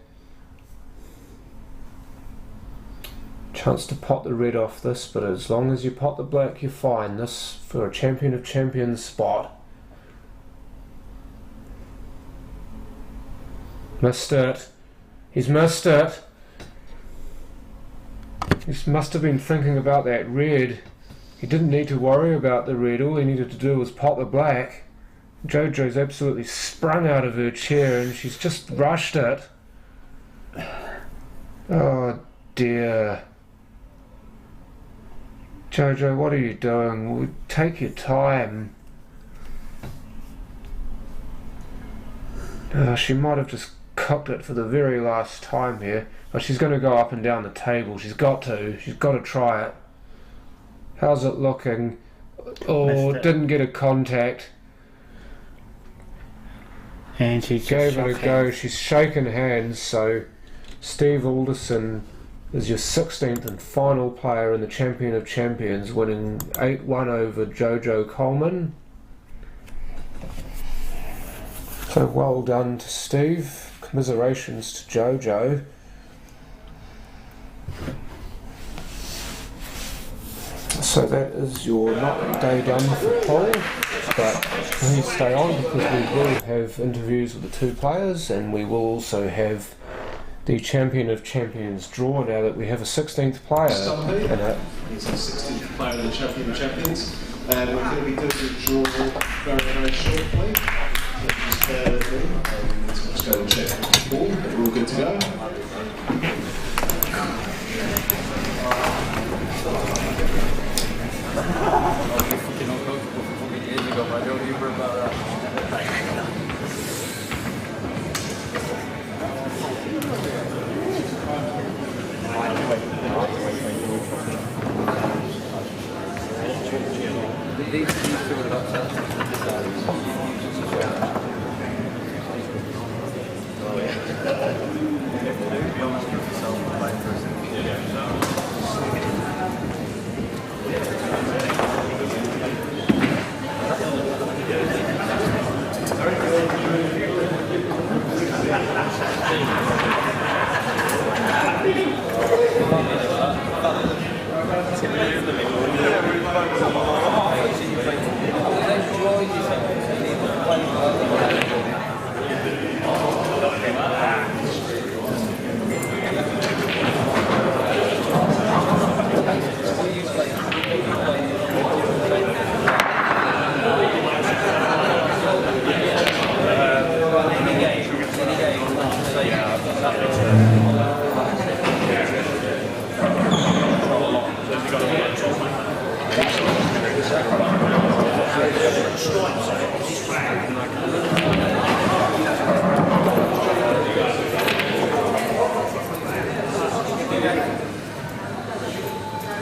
Chance to pot the red off this, but as long as you pot the black you're fine. This for a Champion of Champions spot. Missed it. He's missed it. He must have been thinking about that red. He didn't need to worry about the red. All he needed to do was pot the black. Jojo's absolutely sprung out of her chair and she's just rushed it. Oh dear. Jojo, what are you doing? Take your time. She might have just cooked it for the very last time here. But she's going to go up and down the table. She's got to. She's got to try it. How's it looking? Oh, didn't get a contact. And she gave it a go. She's shaken hands. So Steve Alderson is your 16th and final player in the Champion of Champions, winning 8-1 over Jojo Coleman. So well done to Steve. Commiserations to Jojo. So that is your day done for Paul, but please stay on because we will have interviews with the 2 players and we will also have the Champion of Champions draw now that we have a 16th player in it. He's the 16th player in the Champion of Champions, and we're going to be doing the draw very, very shortly. Just bear with me. Let's go and check the ball. We're all good to go. I don't even about that.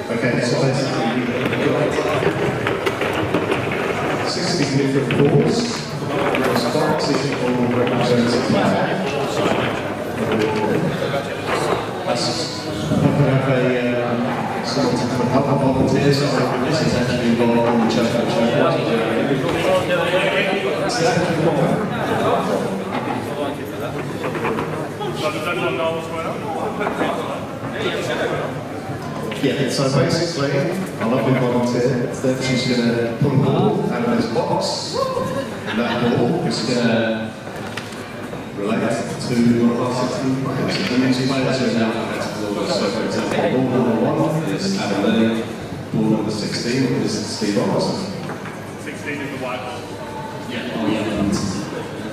Okay, so basically we've got 60 different balls. Response is all represents a player. We have a sort of help volunteers. This is actually involved in the championship. Yeah, so basically, a lovely volunteer, then she's going to pull a ball out of this box, and that ball is going to relate to one of our 16 players. And these players are in alphabetical order, so for example, ball number 1 is Adam Lilly, ball number 16 is Steve Alderson. 16 is the white ball. Yeah, oh yeah, and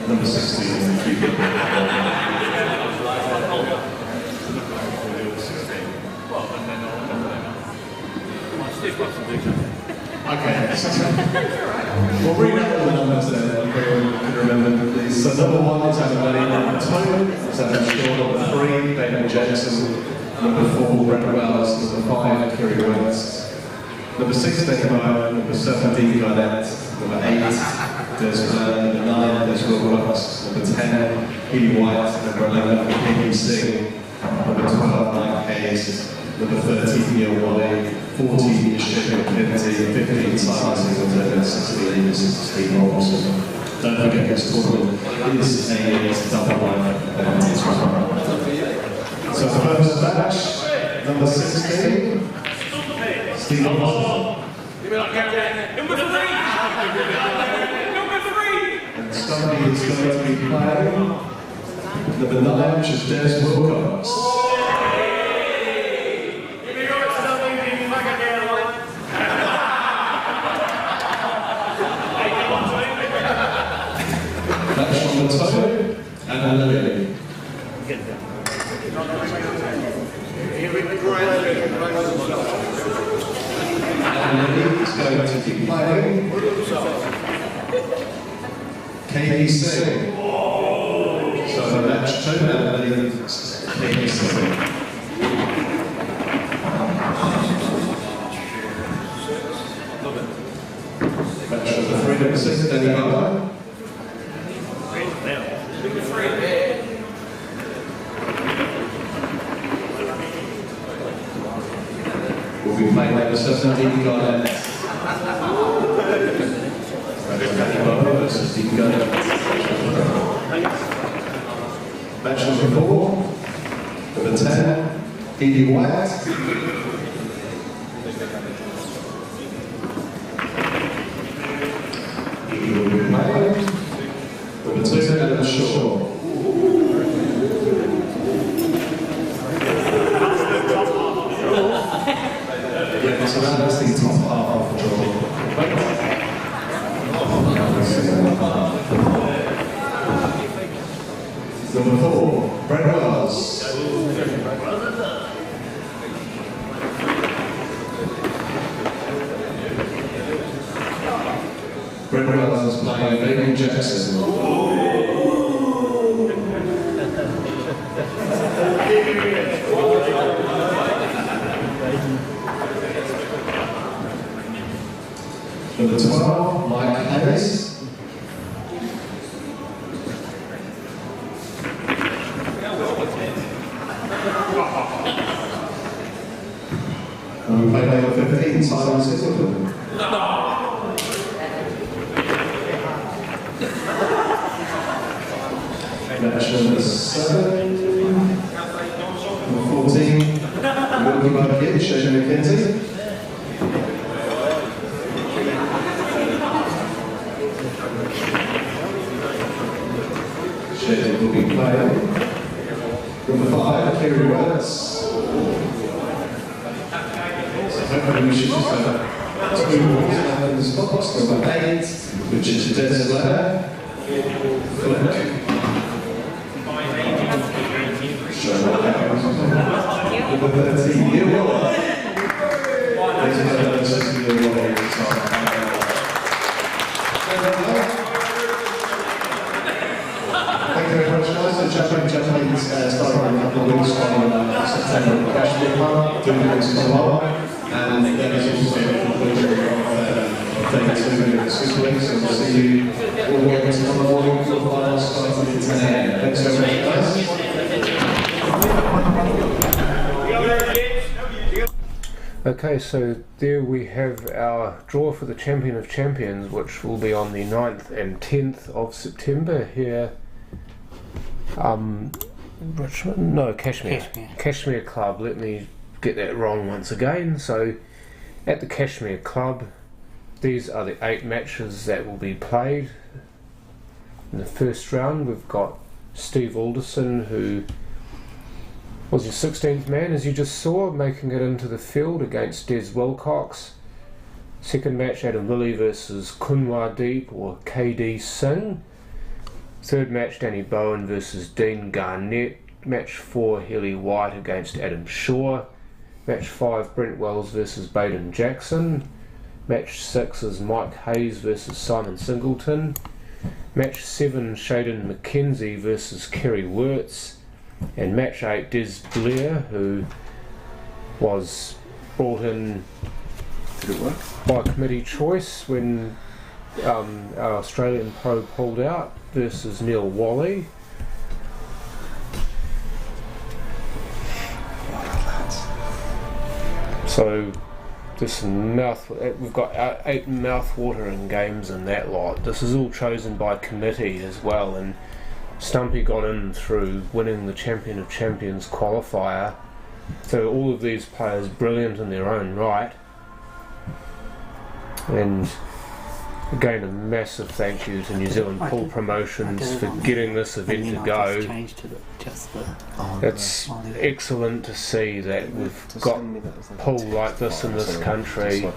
number 16 is the keeper. Okay, we'll read out all the numbers then, everyone can remember these. So number 1 is Adam Lilly, number 2 is Adam Shaw, number 3, David Jackson, number 4, Brent Wells, number 5, Kerry Wentz, number 6, Danny Byrne, number 7, Dean Garnett, number 8, Des Blair, number 9, Des Wilcox, number 10, Healy White, number 11, Peggy Singh, number 12, Mike Hayes, number 13, Neil Wally, 14, Shane McKenzie, 15, Simon Singleton, 16, this is Steve Robinson. Don't forget this tournament is a double line penalties run. So the first match, number 16, Steve Robinson. And somebody is going to be playing number 9, which is Des Wilcox. And Lilly. And Lilly is going to be playing Katie Singh. So match 2 and Lilly Katie Singh. Match number 3, number 6, Danny Byrne. We'll be playing number 7, Dean Garnett. Danny Byrne versus Dean Garnett. Match number 4, number 10, Healy White. He will be playing number 2, Adam Shaw. Yeah, so that's the top half of the draw. Number 4, Brent Wells. Brent Wells playing David Jackson. Number 12, Mike Hayes. And we play number 15, Simon Singleton. Match number 7. Number 14. Looking like it, Shane McKenzie. Shane will be playing. Number 5, Kerry Wells. Hopefully we should just have 2 balls in the spots. Number 8, which is Des Letter. Number 13, Neil Waller. Thank you very much, guys. The Japanese started a couple of weeks on September in Kashmir, doing things as well. And then as you say, the conclusion of day 2 in 6 weeks. And we'll see you all again tomorrow morning for the final starting at 10 a.m. Thanks so much, guys. Okay, so there we have our draw for the Champion of Champions, which will be on the 9th and 10th of September here. Richmond? No, Kashmir. Kashmir Club, let me get that wrong once again. So, at the Kashmir Club, these are the 8 matches that will be played. In the first round, we've got Steve Alderson, who was your 16th man, as you just saw, making it into the field against Des Wilcox. Second match, Adam Lilly versus Kunwar Deep or KD Singh. Third match, Danny Bowen versus Dean Garnett. Match 4, Healy White against Adam Shaw. Match 5, Brent Wells versus Baden Jackson. Match 6 is Mike Hayes versus Simon Singleton. Match 7, Shaden McKenzie versus Kerry Wirtz. And match 8, Des Blair, who was brought in by committee choice when our Australian pro pulled out, versus Neil Wally. So this we've got 8 mouth-watering games in that lot. This is all chosen by committee as well, and Stumpy got in through winning the Champion of Champions qualifier. So all of these players brilliant in their own right. And again, a massive thank you to New Zealand Pool Promotions for getting this event to go. It's excellent to see that we've got pool like this in this country.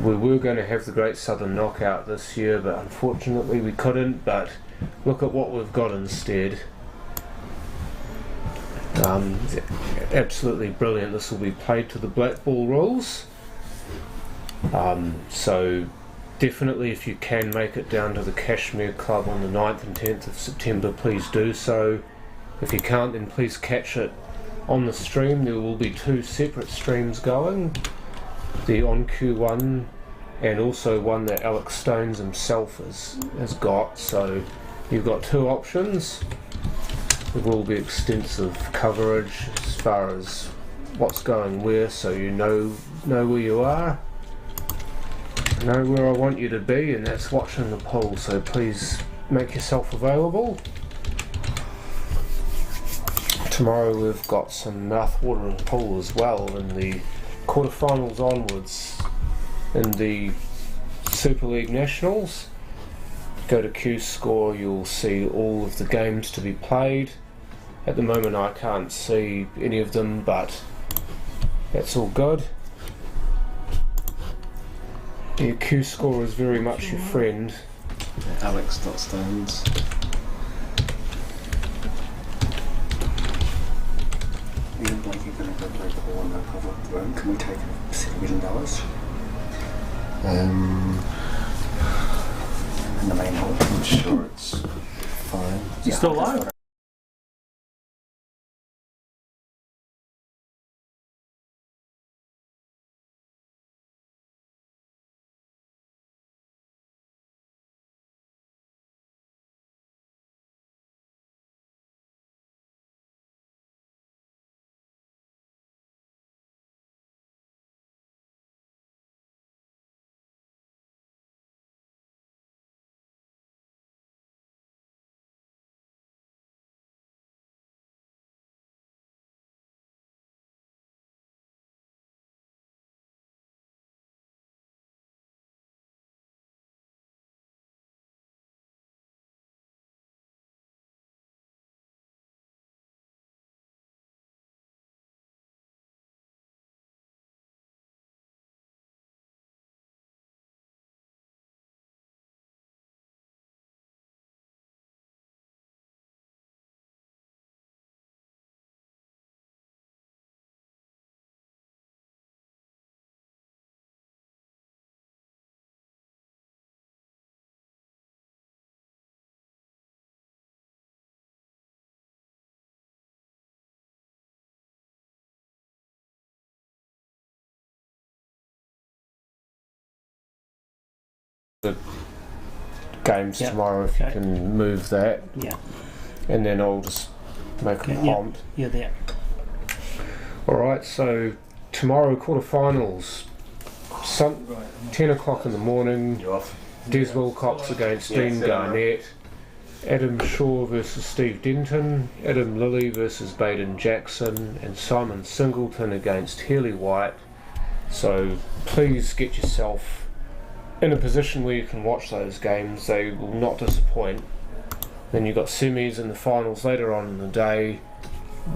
We were going to have the Great Southern Knockout this year, but unfortunately we couldn't. But look at what we've got instead. Absolutely brilliant. This will be played to the black ball rules. So definitely, if you can make it down to the Kashmir Club on the 9th and 10th of September, please do so. If you can't, then please catch it on the stream. There will be 2 separate streams going. The on-cue one, and also one that Alex Stones himself has got. So you've got 2 options. There will be extensive coverage as far as what's going where, so you know where you are. Know where I want you to be, and that's watching the pool, so please make yourself available. Tomorrow we've got some mouth-watering pool as well in the quarterfinals onwards in the Super League Nationals. Go to Q-Score, you'll see all of the games to be played. At the moment I can't see any of them, but that's all good. Yeah, Q-Score is very much your friend. Alex.Stones. Me and Blake are going to go play pool in the public room. Can we take $6 million? In the main hall. I'm sure it's fine. You still alive? the games tomorrow if you can move that. Yeah. And then I'll just make a prompt. You're there. Alright, so tomorrow quarterfinals. 10 o'clock in the morning. Des Wilcox against Dean Garnett. Adam Shaw versus Steve Denton. Adam Lilly versus Baden Jackson. And Simon Singleton against Healy White. So please get yourself in a position where you can watch those games. They will not disappoint. Then you've got semis and the finals later on in the day.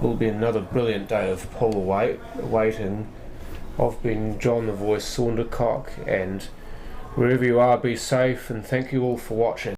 Will be another brilliant day of pool waiting. I've been John the Voice Saundercock, and wherever you are, be safe, and thank you all for watching.